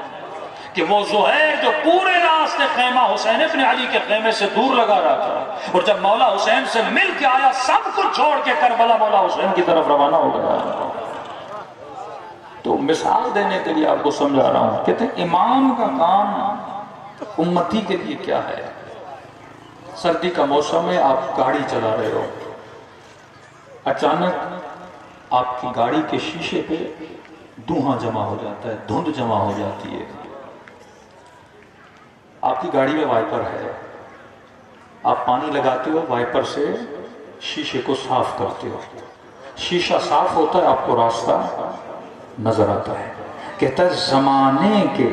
کہ وہ زہیر جو پورے راستے خیمہ حسین ابن علی کے خیمے سے دور لگا رہا تھا، اور جب مولا حسین سے مل کے آیا سب کچھ چھوڑ کے کربلا مولا حسین کی طرف روانہ ہو گیا۔ تو مثال دینے کے لیے آپ کو سمجھا رہا ہوں، کہتے ہیں امام کا کام امتی کے لیے کیا ہے؟ سردی کا موسم ہے، آپ گاڑی چلا رہے ہو، اچانک آپ کی گاڑی کے شیشے پہ دھواں جمع ہو جاتا ہے، دھند جمع ہو جاتی ہے۔ آپ کی گاڑی میں وائپر ہے، آپ پانی لگاتے ہو، وائپر سے شیشے کو صاف کرتے ہو، شیشہ صاف ہوتا ہے، آپ کو راستہ نظر آتا ہے۔ کہتا ہے زمانے کے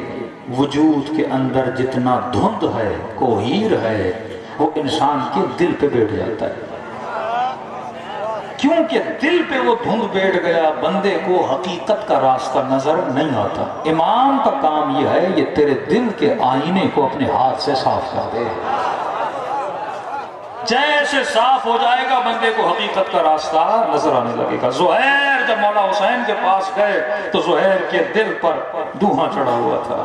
وجود کے اندر جتنا دھند ہے، کوہیر ہے، وہ انسان کے دل پہ بیٹھ جاتا ہے۔ کیونکہ دل پہ وہ دھند بیٹھ گیا، بندے کو حقیقت کا راستہ نظر نہیں آتا۔ امام کا کام یہ ہے، یہ تیرے دل کے آئینے کو اپنے ہاتھ سے صاف کر دے۔ جیسے صاف ہو جائے گا بندے کو حقیقت کا راستہ نظر آنے لگے گا۔ زہیر جب مولا حسین کے پاس گئے تو زہیر کے دل پر دھواں چڑھا ہوا تھا،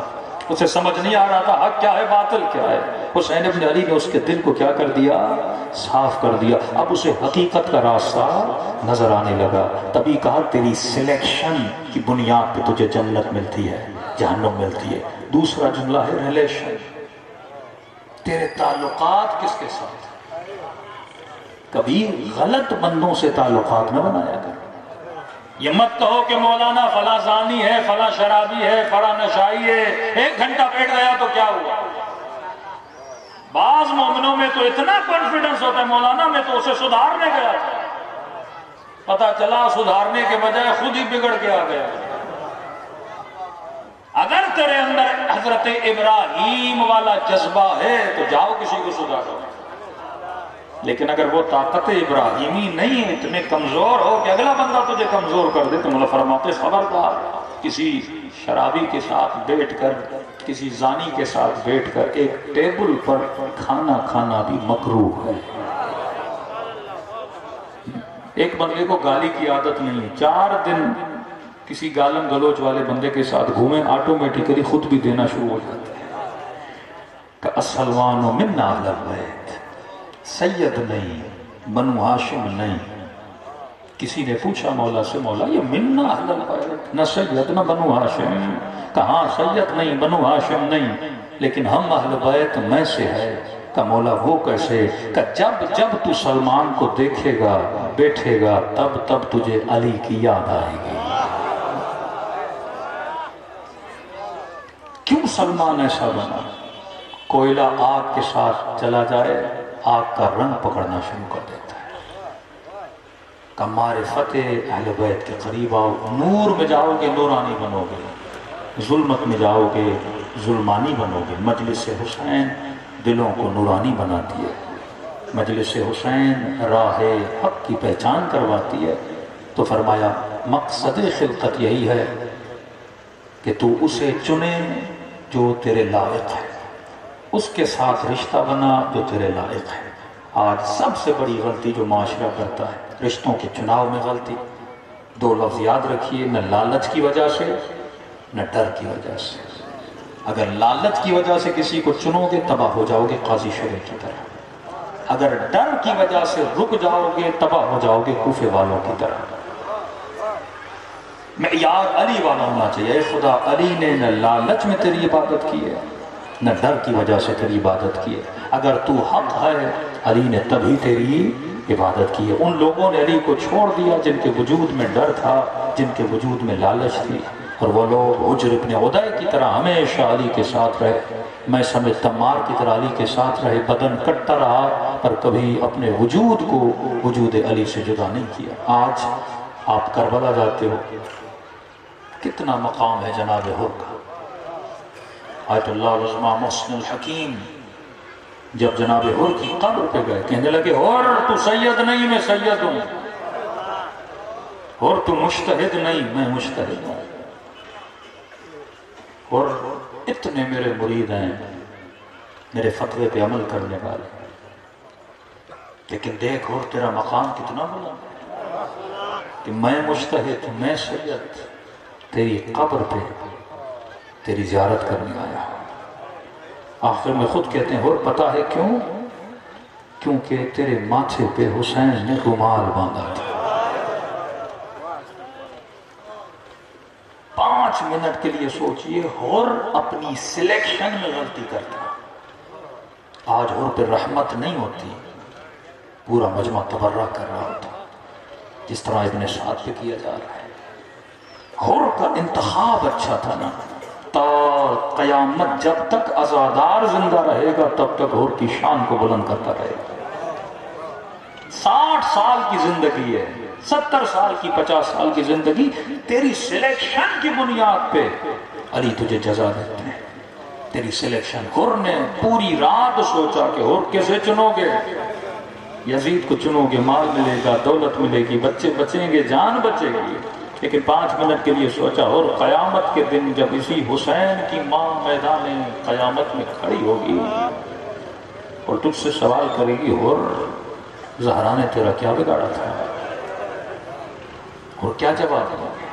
اسے سمجھ نہیں آ رہا تھا حق کیا ہے باطل کیا ہے۔ حسین ابن علی نے اس کے دل کو کیا کر دیا؟ صاف کر دیا۔ اب اسے حقیقت کا راستہ نظر آنے لگا۔ تبھی کہا تیری سلیکشن کی بنیاد پہ تجھے جنت ملتی ہے، جہنم ملتی ہے۔ دوسرا جملہ ہے ریلیشن، تیرے تعلقات کس کے ساتھ؟ کبھی غلط بندوں سے تعلقات نہ بنایا کر۔ یہ مت کہو کہ مولانا فلاں زانی ہے، فلاں شرابی ہے، فلاں نشائی ہے، 1 گھنٹہ بیٹھ گیا تو کیا ہوا؟ بعض مومنوں میں تو اتنا کانفیڈنس ہوتا ہے، مولانا میں تو اسے سدھارنے گیا تھا، پتہ چلا سدھارنے کے بجائے خود ہی بگڑ کے آ گیا۔ اگر تیرے اندر حضرت ابراہیم والا جذبہ ہے تو جاؤ کسی کو سدھارو، لیکن اگر وہ طاقت ابراہیمی نہیں ہے، اتنے کمزور ہو کہ اگلا بندہ تجھے کمزور کر دے، تو مولا فرماتے خبردار، کسی شرابی کے ساتھ بیٹھ کر، کسی زانی کے ساتھ بیٹھ کر ایک ٹیبل پر کھانا کھانا بھی مکروہ ہے۔ ایک بندے کو گالی کی عادت نہیں ہے، 4 دن کسی گالم گلوچ والے بندے کے ساتھ گھومے، آٹومیٹیکلی خود بھی دینا شروع ہو جاتا ہے کہ السلوان منا اہل البیت، سید نہیں، بنو ہاشم نہیں۔ کسی نے پوچھا مولا سے، مولا یہ منا اہل البیت، نہ سید نہ بنو ہاشم، کہاں سید نہیں بنو ہاشم نہیں، لیکن ہم اہل بیت میں سے ہے۔ کہ مولا وہ کیسے؟ کہ جب جب تو سلمان کو دیکھے گا بیٹھے گا تب تب تجھے علی کی یاد آئے گی۔ کیوں سلمان ایسا بنا؟ کوئلہ آگ کے ساتھ چلا جائے، آگ کا رنگ پکڑنا شروع کر دیتا ہے۔ کہ معرفت اہل بیت کے قریب آؤ، نور میں جاؤ گے نورانی بنو گے، ظلمت میں جاؤ گے ظلمانی بنو گے۔ مجلس حسین دلوں کو نورانی بناتی ہے، مجلس حسین راہ حق کی پہچان کرواتی ہے۔ تو فرمایا مقصد خلقت یہی ہے کہ تو اسے چنے جو تیرے لائق ہے، اس کے ساتھ رشتہ بنا جو تیرے لائق ہے۔ آج سب سے بڑی غلطی جو معاشرہ کرتا ہے، رشتوں کے چناؤ میں غلطی۔ 2 لفظ یاد رکھیے، نہ لالچ کی وجہ سے نہ ڈر کی وجہ سے۔ اگر لالچ کی وجہ سے کسی کو چنو گے تباہ ہو جاؤ گے قاضی شریع کی طرح، اگر ڈر کی وجہ سے رک جاؤ گے تباہ ہو جاؤ گے کوفے والوں کی طرح۔ معیار علی والا ہونا چاہیے۔ اے خدا، علی نے نہ لالچ میں تیری عبادت کی ہے نہ ڈر کی وجہ سے تیری عبادت کی ہے۔ اگر تو حق ہے، علی نے تبھی تیری عبادت کی ہے۔ ان لوگوں نے علی کو چھوڑ دیا جن کے وجود میں ڈر تھا، جن کے وجود میں لالچ تھی، اور وہ لوگ حجر ابن عدی کی طرح ہمیشہ علی کے ساتھ رہے، میں سمیت تمار کی طرح علی کے ساتھ رہے، بدن کٹتا رہا پر کبھی اپنے وجود کو وجود علی سے جدا نہیں کیا۔ آج آپ کربلا جاتے ہو، کتنا مقام ہے جناب حق آیت اللہ العظمہ محسن الحکیم، جب جناب حر کی قبر پہ گئے کہنے لگے حر تو سید نہیں میں سید ہوں، حر تو مجتہد نہیں میں مجتہد ہوں، اور اتنے میرے مرید ہیں میرے فتوے پہ عمل کرنے والے، لیکن دیکھ اور تیرا مقام کتنا بلند ہے کہ میں مجتہد میں سید تیری قبر پہ تیری زیارت کرنے آیا۔ آخر میں خود کہتے ہیں اور پتہ ہے کیوں؟ کیونکہ تیرے ماتھے پہ حسین نے رومال باندھا تھا۔ 5 منٹ کے لیے سوچئے اور اپنی سلیکشن میں غلطی کرتا، آج اور پہ رحمت نہیں ہوتی، پورا مجمع تبرہ کر رہا ہوتا جس طرح ابن سعد پہ کیا جا رہا ہے۔ حر کا انتخاب اچھا تھا نا، تا قیامت جب تک عزادار زندہ رہے گا تب تک حر کی شان کو بلند کرتا رہے گا۔ 60 سال کی زندگی ہے، 70 سال کی 50 سال کی زندگی، تیری سلیکشن کی بنیاد پہ علی تجھے جزا دیتے ہیں۔ تیری سلیکشن، حر نے پوری رات سوچا کہ حر کیسے چنو گے؟ یزید کو چنو گے مال ملے گا، دولت ملے گی، بچے بچیں گے، جان بچے گی، لیکن 5 منٹ کے لیے سوچا اور قیامت کے دن جب اسی حسین کی ماں میدان قیامت میں کھڑی ہوگی اور تجھ سے سوال کرے گی اور زہرا نے تیرا کیا بگاڑا تھا، اور کیا جواب دیں گے؟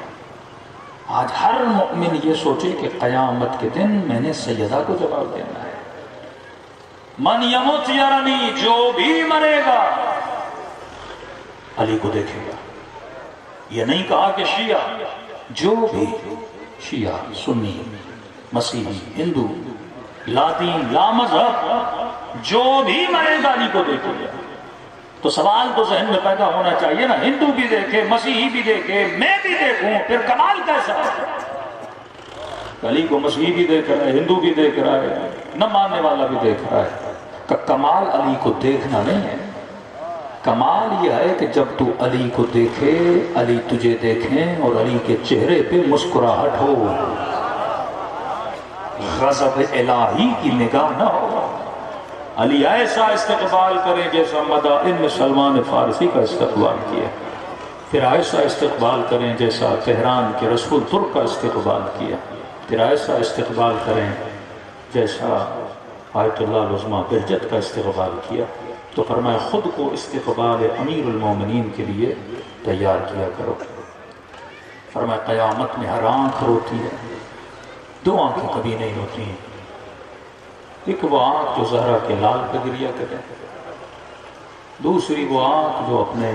آج ہر مؤمن یہ سوچے کہ قیامت کے دن میں نے سیدہ کو جواب دینا ہے۔ من یمت یرنی، جو بھی مرے گا علی کو دیکھے گا۔ یہ نہیں کہا کہ شیعہ، جو بھی شیعہ، سنی، مسیحی، ہندو، لا دین لا مذہب، جو بھی مرے گا علی کو دیکھے گا۔ تو سوال تو ذہن میں پیدا ہونا چاہیے نا، ہندو بھی دیکھے، مسیحی بھی دیکھے، میں بھی دیکھوں، پھر کمال کیسا ہے؟ علی کو مسیحی بھی دیکھ رہا ہے، ہندو بھی دیکھ رہا ہے، نہ ماننے والا بھی دیکھ رہا ہے۔ کہ کمال علی کو دیکھنا نہیں ہے، کمال یہ ہے کہ جب تو علی کو دیکھے، علی تجھے دیکھیں اور علی کے چہرے پہ مسکراہٹ ہو، غضب الہی کی نگاہ نہ ہو۔ علی ایسا استقبال کریں جیسا مدائن میں سلمان فارسی کا استقبال کیا، پھر ایسا استقبال کریں جیسا تہران کے رسول ترک کا استقبال کیا، پھر ایسا استقبال کریں جیسا آیت اللہ العظمیٰ بہجت کا استقبال کیا۔ تو فرمایا خود کو استقبال امیر المومنین کے لیے تیار کیا کرو۔ فرمایا قیامت میں ہر آنکھ روتی ہے، 2 آنکھیں کبھی نہیں ہوتی ہیں، ایک وہ آنکھ جو زہرا کے لال پہ گریا کرے، دوسری وہ آنکھ جو اپنے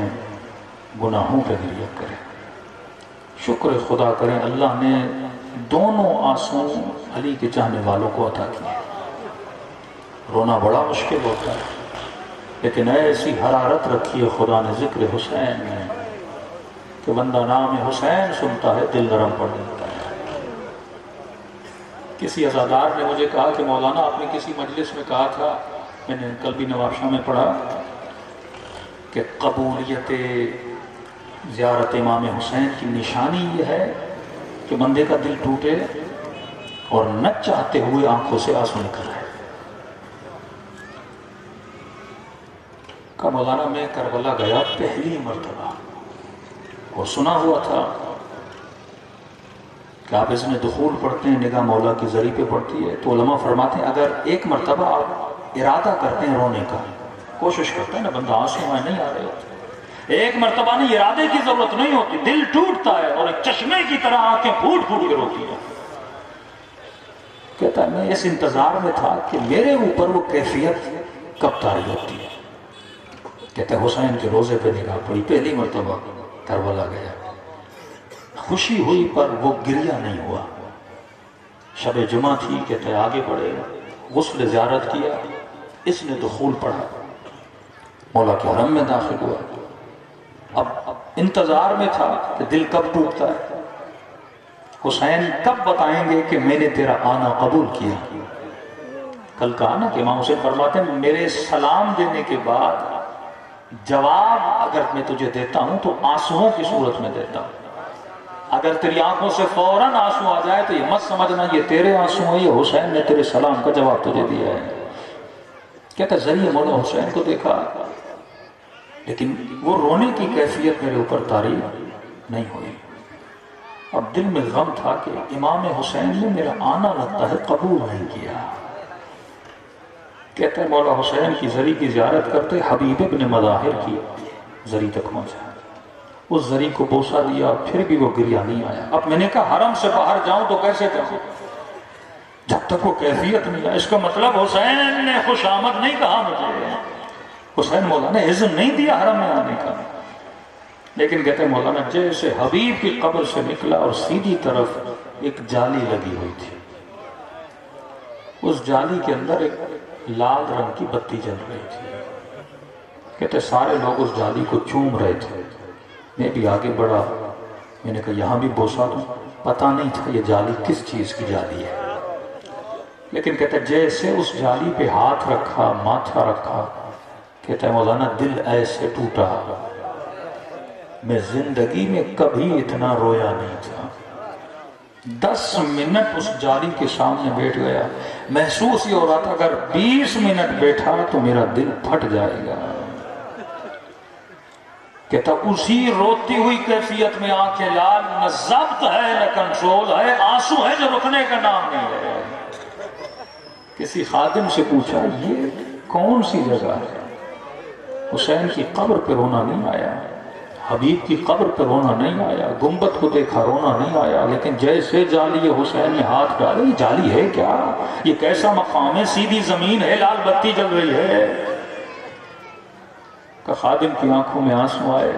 گناہوں پہ گریا کرے۔ شکر خدا کریں اللہ نے دونوں آنسوں علی کے چاہنے والوں کو عطا کیے۔ رونا بڑا مشکل ہوتا ہے، لیکن ایسی حرارت رکھی ہے خدا نے ذکر حسین میں کہ بندہ نام حسین سنتا ہے دل نرم پڑ جاتا ہے۔ کسی عزادار نے مجھے کہا کہ مولانا آپ نے کسی مجلس میں کہا تھا، میں نے کل بھی نواب شاہ میں پڑھا کہ قبولیت زیارت امام حسین کی نشانی یہ ہے کہ بندے کا دل ٹوٹے اور نہ چاہتے ہوئے آنکھوں سے آنسو نکل آئے۔ کہ مولانا میں کربلا گیا پہلی مرتبہ اور سنا ہوا تھا کہ آپ اس میں دخول پڑھتے ہیں، نگاہ مولا کی زری پہ پڑتی ہے، تو علماء فرماتے ہیں اگر ایک مرتبہ آپ ارادہ کرتے ہیں رونے کا، کوشش کرتے ہیں نا بندہ، آنسو نہیں آ رہے ہوتے، ایک مرتبہ نہیں، ارادے کی ضرورت نہیں ہوتی، دل ٹوٹتا ہے اور ایک چشمے کی طرح آنکھیں پھوٹ پھوٹ کے روتی ہیں۔ کہتا ہے میں اس انتظار میں تھا کہ میرے اوپر وہ کیفیت کب طاری ہوتی ہے۔ کہتے ہیں حسین کے روزے پہ نگاہ پڑی، پہلی مرتبہ کربلا گیا، خوشی ہوئی پر وہ گریہ نہیں ہوا۔ شب جمعہ تھی، کہتے ہیں آگے بڑھے، غسل زیارت کیا، اس نے دخول پڑھا، مولا کے حرم میں داخل ہوا۔ اب انتظار میں تھا کہ دل کب ٹوٹتا ہے، حسین کب بتائیں گے کہ میں نے تیرا آنا قبول کیا۔ کل کہا نا کہ امام حسین فرماتے ہیں میرے سلام دینے کے بعد جواب اگر میں تجھے دیتا ہوں تو آنسوؤں کی صورت میں دیتا ہوں، اگر تیری آنکھوں سے فوراً آنسو آ جائے تو یہ مت سمجھنا یہ تیرے آنسو ہیں، یہ حسین نے تیرے سلام کا جواب تجھے دیا ہے۔ کہتا ذریعہ مولا حسین کو دیکھا لیکن وہ رونے کی کیفیت میرے اوپر طاری نہیں ہوئی. اب دل میں غم تھا کہ امام حسین نے میرا آنا لگتا ہے قبول نہیں کیا. کہتے ہیں مولا حسین کی زری کی زیارت کرتے حبیب ابن مظاہر کی زری تک پہنچا. اس زری کو بوسہ دیا پھر بھی وہ گریا نہیں آیا. اب میں نے کہا حرم سے باہر جاؤں تو کیسے جاؤں جب تک وہ کیفیت نہیں آیا. اس کا مطلب حسین نے خوش آمد نہیں کہا مجھے. حسین مولا نے اذن نہیں دیا حرم میں آنے کا. لیکن کہتے ہیں مولانا جیسے حبیب کی قبر سے نکلا اور سیدھی طرف ایک جالی لگی ہوئی تھی. اس جالی کے اندر ایک لال رنگ کی بتی جل رہی تھی. کہتے سارے لوگ اس جالی کو چوم رہے تھے. میں بھی آگے بڑھا. میں نے کہا یہاں بھی بوسہ دوں. پتہ نہیں تھا یہ جالی کس چیز کی جالی ہے. لیکن کہتے جیسے اس جالی پہ ہاتھ رکھا ماتھا رکھا کہتا ہے مولانا دل ایسے ٹوٹا. میں زندگی میں کبھی اتنا رویا نہیں تھا. 10 منٹ اس جالی کے سامنے بیٹھ گیا. محسوس یہ ہو رہا تھا اگر 20 منٹ بیٹھا تو میرا دل پھٹ جائے گا. کہتا اسی روتی ہوئی کیفیت میں آنکھیں لال. نہ ضبط ہے نہ کنٹرول ہے. آنسو ہے جو رکنے کا نام نہیں ہے. کسی خادم سے پوچھا یہ کون سی جگہ ہے. حسین کی قبر پہ رونا نہیں آیا. حبیب کی قبر پر رونا نہیں آیا. گنبد کو دیکھا رونا نہیں آیا. لیکن جیسے جالی حسین نے ہاتھ ڈالے یہ جالی ہے کیا. یہ کیسا مقام ہے. سیدھی زمین ہے لال بتی جل رہی ہے. کہ خادم کی آنکھوں میں آنسو آئے.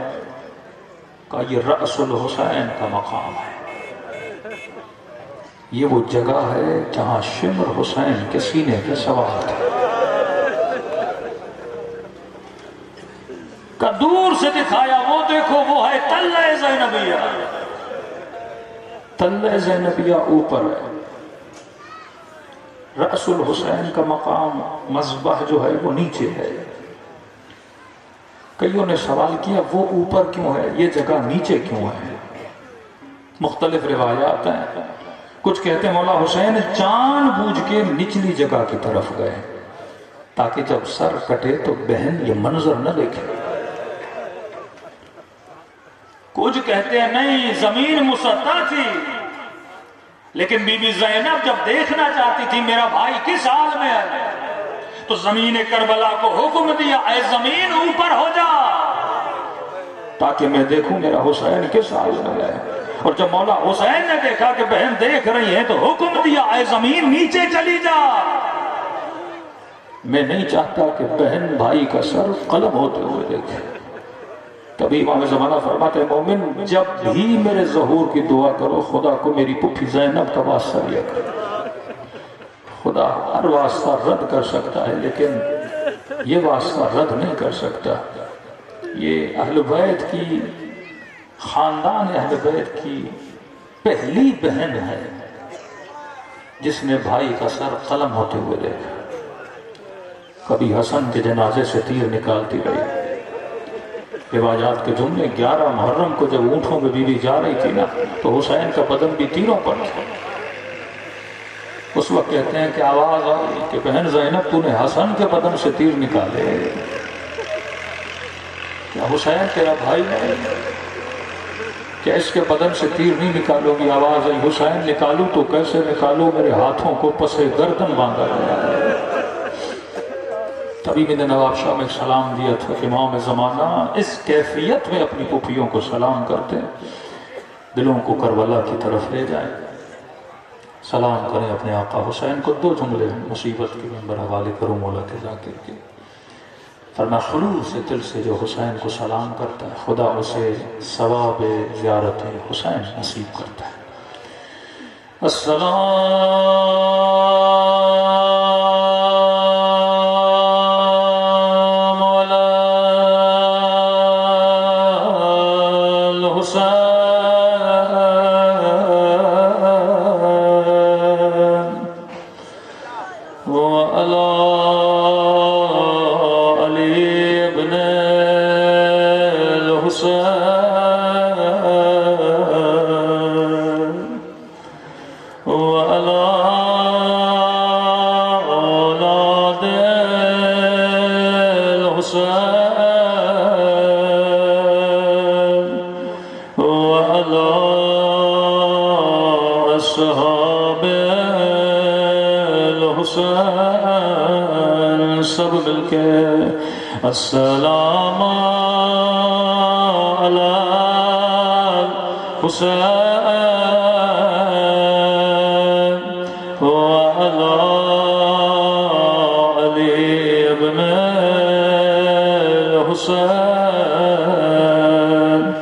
کہا یہ رأس الحسین کا مقام ہے. یہ وہ جگہ ہے جہاں شمر حسین کے سینے پہ سوار تھا. کا دور سے دکھایا وہ دیکھو وہ ہے تلہ زینبیہ. تلہ زینبیہ اوپر ہے. رأس الحسین کا مقام مذبح جو ہے وہ نیچے ہے. کئیوں نے سوال کیا وہ اوپر کیوں ہے یہ جگہ نیچے کیوں ہے. مختلف روایات ہیں. کچھ کہتے ہیں مولا حسین جان بوجھ کے نچلی جگہ کی طرف گئے تاکہ جب سر کٹے تو بہن یہ منظر نہ دیکھے. کچھ کہتے ہیں نہیں زمین مسطح تھی لیکن بی بی زینب جب دیکھنا چاہتی تھی میرا بھائی کس حال میں ہے تو زمین کربلا کو حکم دیا اے زمین اوپر ہو جا تاکہ میں دیکھوں میرا حسین کس حال میں ہے. اور جب مولا حسین نے دیکھا کہ بہن دیکھ رہی ہے تو حکم دیا اے زمین نیچے چلی جا. میں نہیں چاہتا کہ بہن بھائی کا سر قلم ہوتے ہوئے دیکھے. تبھی امام زمانہ فرماتے ہیں مومن جب بھی میرے ظہور کی دعا کرو خدا کو میری پپھی زینب کا واسطہ لیا کرو. خدا ہر واسطہ رد کر سکتا ہے لیکن یہ واسطہ رد نہیں کر سکتا. یہ اہل بیت کی خاندان اہل بیت کی پہلی بہن ہے جس نے بھائی کا سر قلم ہوتے ہوئے دیکھا. کبھی حسن کے جنازے سے تیر نکالتی رہی. روایات کے جملے 11 محرم کو جب اونٹوں پہ بیوی جا رہی تھی نا تو حسین کا بدن بھی تیروں پر تھا. اس وقت کہتے ہیں کہ آواز آئی کہ بہن زینب تو نے حسن کے بدن سے تیر نکالے. کیا حسین تیرا بھائی ہے کیا اس کے بدن سے تیر نہیں نکالو گی. آواز آئی حسین نکالوں تو کیسے نکالو میرے ہاتھوں کو پسے گردن باندھا گیا ہے. تبھی میں نے نواب شاہ میں سلام دیا تھا کہ امام زمانہ اس کیفیت میں اپنی پھوپھیوں کو سلام کرتے دلوں کو کربلا کی طرف لے جائیں. سلام کریں اپنے آقا حسین کو. 2 جملے مصیبت کے منبر حوالے کروں مولا کے ذاکر کے. فرمایا خلوص دل سے جو حسین کو سلام کرتا ہے خدا اسے ثواب زیارت حسین نصیب کرتا ہے. وعلى الحسين وعلى أصحاب الحسين سب مل کے السلام على الحسين وعلى علي بن الحسين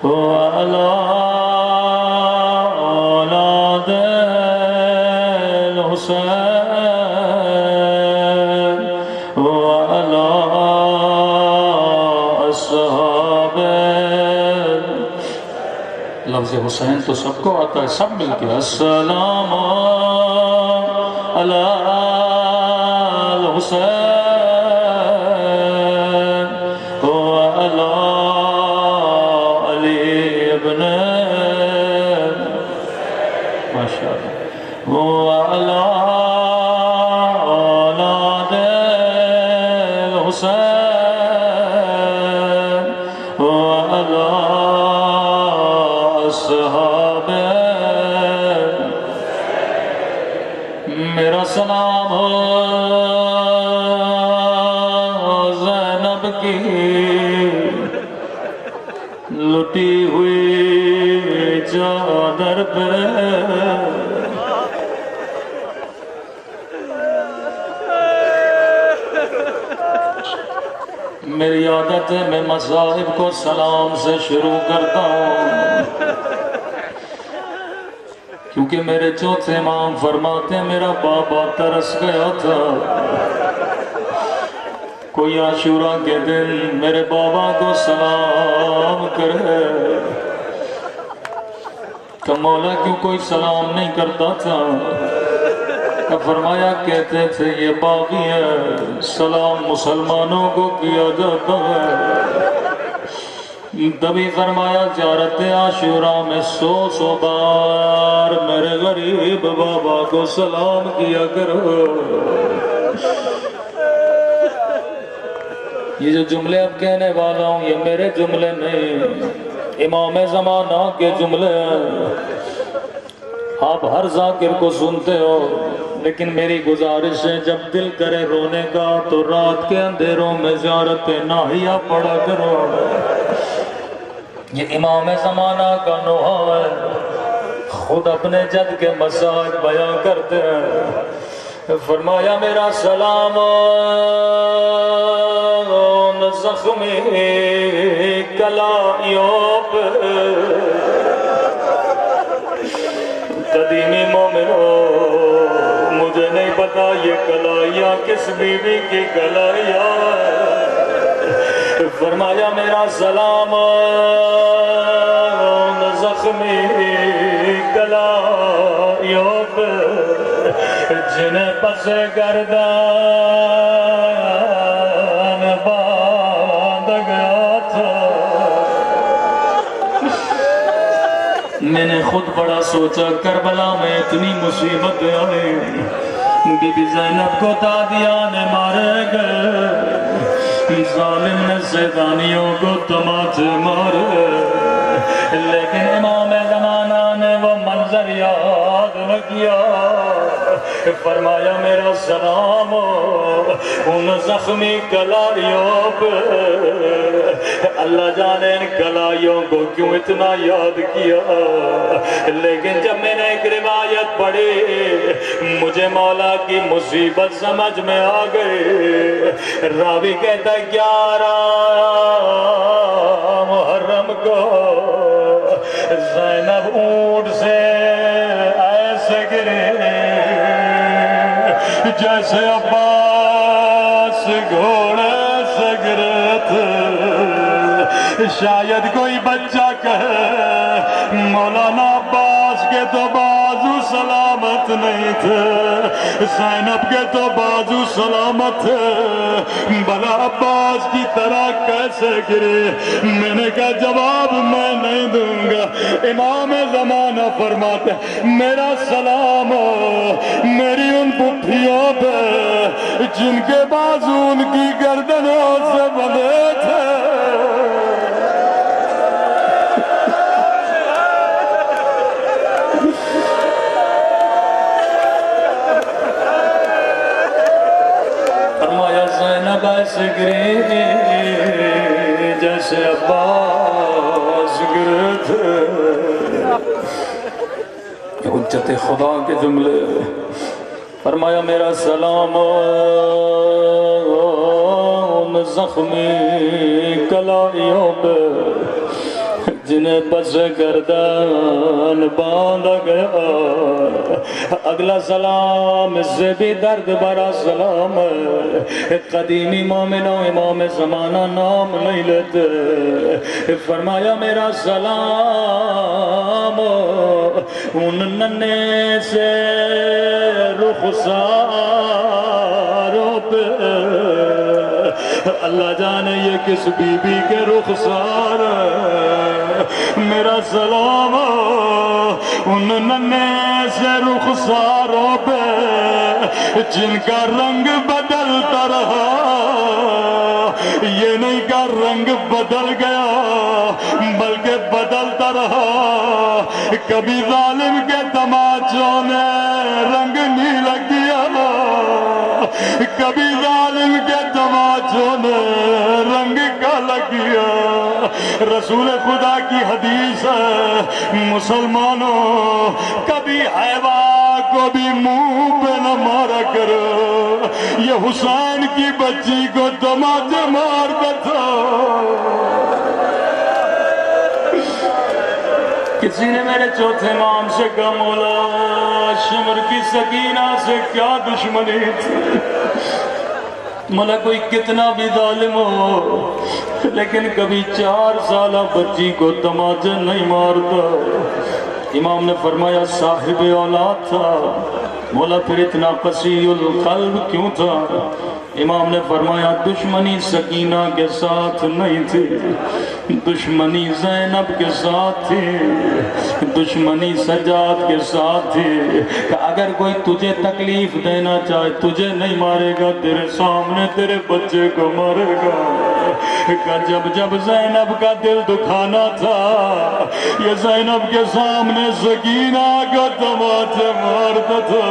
وعلى أولاد الحسين وعلى أصحاب لفظ حسین تو سب کو آتا ہے سب مل کے السلام علی الحسین وعلی علی ابن ماشاءاللہ وعلی اولاد الحسین وعلی صحاب میرا سلام ہو زینب کی لٹی ہوئی چادر پہ میری عادت ہے میں مصائب کو سلام سے شروع کرتا ہوں کیونکہ میرے چوتھے امام فرماتے ہیں میرا بابا ترس گیا تھا کوئی عاشوراں کے دن میرے بابا کو سلام کرے کہ مولا کیوں کوئی سلام نہیں کرتا تھا کہ فرمایا کہتے تھے یہ باغی ہے سلام مسلمانوں کو کیا جاتا ہے تبھی فرمایا زیارت عاشوراں میں 100 بار میرے غریب بابا کو سلام کیا کرو یہ جو جملے اب کہنے والا ہوں یہ میرے جملے نہیں امام زمانہ کے جملے ہیں آپ ہر ذاکر کو سنتے ہو لیکن میری گزارش ہے جب دل کرے رونے کا تو رات کے اندھیروں میں زیارت ناہیہ پڑھا کرو یہ امام زمانہ کا نوحہ ہے خود اپنے جد کے مسائل بیان کرتے ہیں فرمایا میرا سلام زخمی کلائیوں پہ قدیمی مومنوں مجھے نہیں پتا یہ کلائیاں کس بیوی کی کلائیاں فرمایا میرا سلام زخمی کلائیوں پہ جنہیں پس گردان باندھ گیا تھا میں نے خود بڑا سوچا کربلا میں اتنی مصیبت آئی بی بی زینب کو دادیاں نے مارے گئے ظالم نے زیدانیوں کو تماچے مارے لیکن امام زمانہ نے وہ منظر یاد نہ کیا فرمایا میرا سلام ان زخمی کلاریوں پہ اللہ جانے ان کلائیوں کو کیوں اتنا یاد کیا لیکن جب میں نے ایک روایت پڑھی مجھے مولا کی مصیبت سمجھ میں آ گئی راوی کہتا ہے 11 محرم کو زینب اونٹ سے ایسے گرے جیسے عباس گھوڑے سے گرے تھے شاید کوئی بچہ کہے مولانا عباس کے تو بازو سلامت نہیں تھے زینب کے تو بازو سلامت تھے بھلا عباس کی طرح کیسے گرے میں نے کہا جواب میں نہیں دوں گا امام زمانہ فرماتے میرا سلام ہو میری ان پیٹھیوں پہ جن کے بازو ان کی گردنوں سے بندھے تھے فرمایا زینب ایسے گرے جیسے عباس گرے تھے. یہ حجت خدا کے جملے. فرمایا میرا سلام ان زخمی کلائیوں پہ جنہیں بس گردن باندھا گیا. اگلا سلام اس سے بھی درد بھرا سلام ہے. قدیم مومن و امام زمانہ نام نہیں لیتے. فرمایا میرا سلام ان ننے سے رخساروں پہ. اللہ جانے یہ کس بی بی کے رخسار ہے. میرا سلام ان ننے سے رخساروں پہ جن کا رنگ بدلتا رہا. یہ نہیں کہ رنگ بدل گیا بلکہ بدلتا رہا. کبھی ظالم کے تماچوں نے رنگ نیلا کیا, کبھی ظالم کے تماچوں نے رنگ کالا کیا. رسول خدا کی حدیث ہے مسلمانوں کبھی حیوان کو بھی منہ پہ نہ مارا کرو. یہ حسین کی بچی کو تماچے مارتا تھا. کسی نے میرے چوتھے امام سے کہا مولا شمر کی سکینہ سے کیا دشمنی تھی. مولا کوئی کتنا بھی ظالم ہو لیکن کبھی 4 سالہ بچی کو تماچے نہیں مارتا. امام نے فرمایا صاحب اولاد تھا. مولا پھر اتنا قسی القلب کیوں تھا؟ امام نے فرمایا دشمنی سکینہ کے ساتھ نہیں تھی, دشمنی زینب کے ساتھ تھی, دشمنی سجاد کے ساتھ تھی. کہ اگر کوئی تجھے تکلیف دینا چاہے تجھے نہیں مارے گا, تیرے سامنے تیرے بچے کو مارے گا. کہ جب زینب کا دل دکھانا تھا یہ زینب کے سامنے سکینہ کا تماچے مارتا تھا.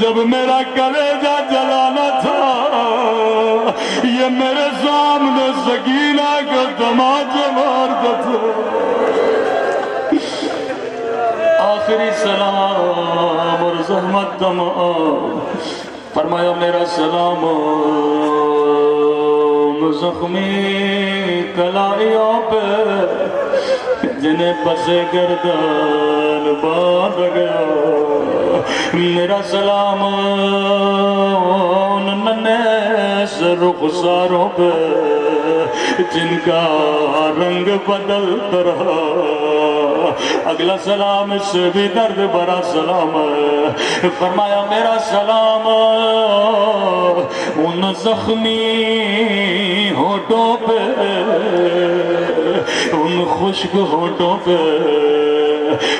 جب میرا کلیجہ جلانا تھا یہ میرے سامنے سکینہ کا تماچے مارتا تھا. آخری سلام اور زحمت تمام. فرمایا میرا سلام زخمی کلائیوں پہ جنہیں پس گردن باندھ گیا. میرا سلام ان ننے سے رخساروں پہ جن کا رنگ بدلتا رہا. اگلا سلام اس سے بھی درد بھرا سلام ہے. فرمایا میرا سلام ان زخمی ہونٹوں پہ, ان خشک ہونٹوں پہ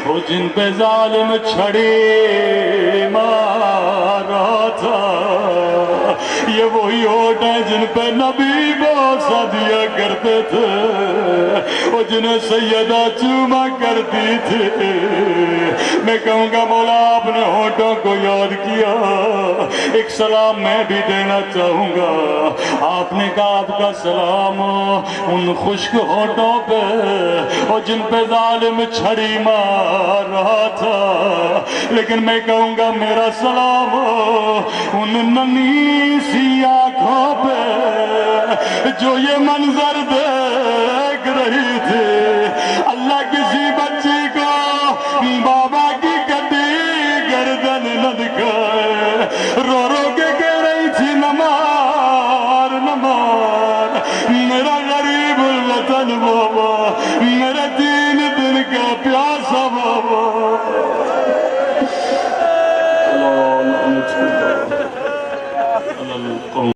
وہ جن پہ ظالم چھڑی مارا تھا. یہ وہی ہونٹ ہے جن پہ نبی بوسہ دیا کرتے تھے, وہ جنہیں سیدہ چوما کرتی تھی. میں کہوں گا مولا آپ نے ہونٹوں کو یاد کیا, ایک سلام میں بھی دینا چاہوں گا. آپ نے کہا آپ کا سلام ان خشک ہونٹوں پہ اور جن پہ ظالم چھڑی مار رہا تھا. لیکن میں کہوں گا میرا سلام ان ننھی سی آنکھوں پہ جو یہ منظر دیکھ رہی تھی. اللہ کسی بچی کو بابا کی کٹی گردن نہ دکھائے, رو رو کے کہہ رہی تھی نمار نمار میرا غریب الوطن بابا, میرا 3 دن کا پیاسا بابا.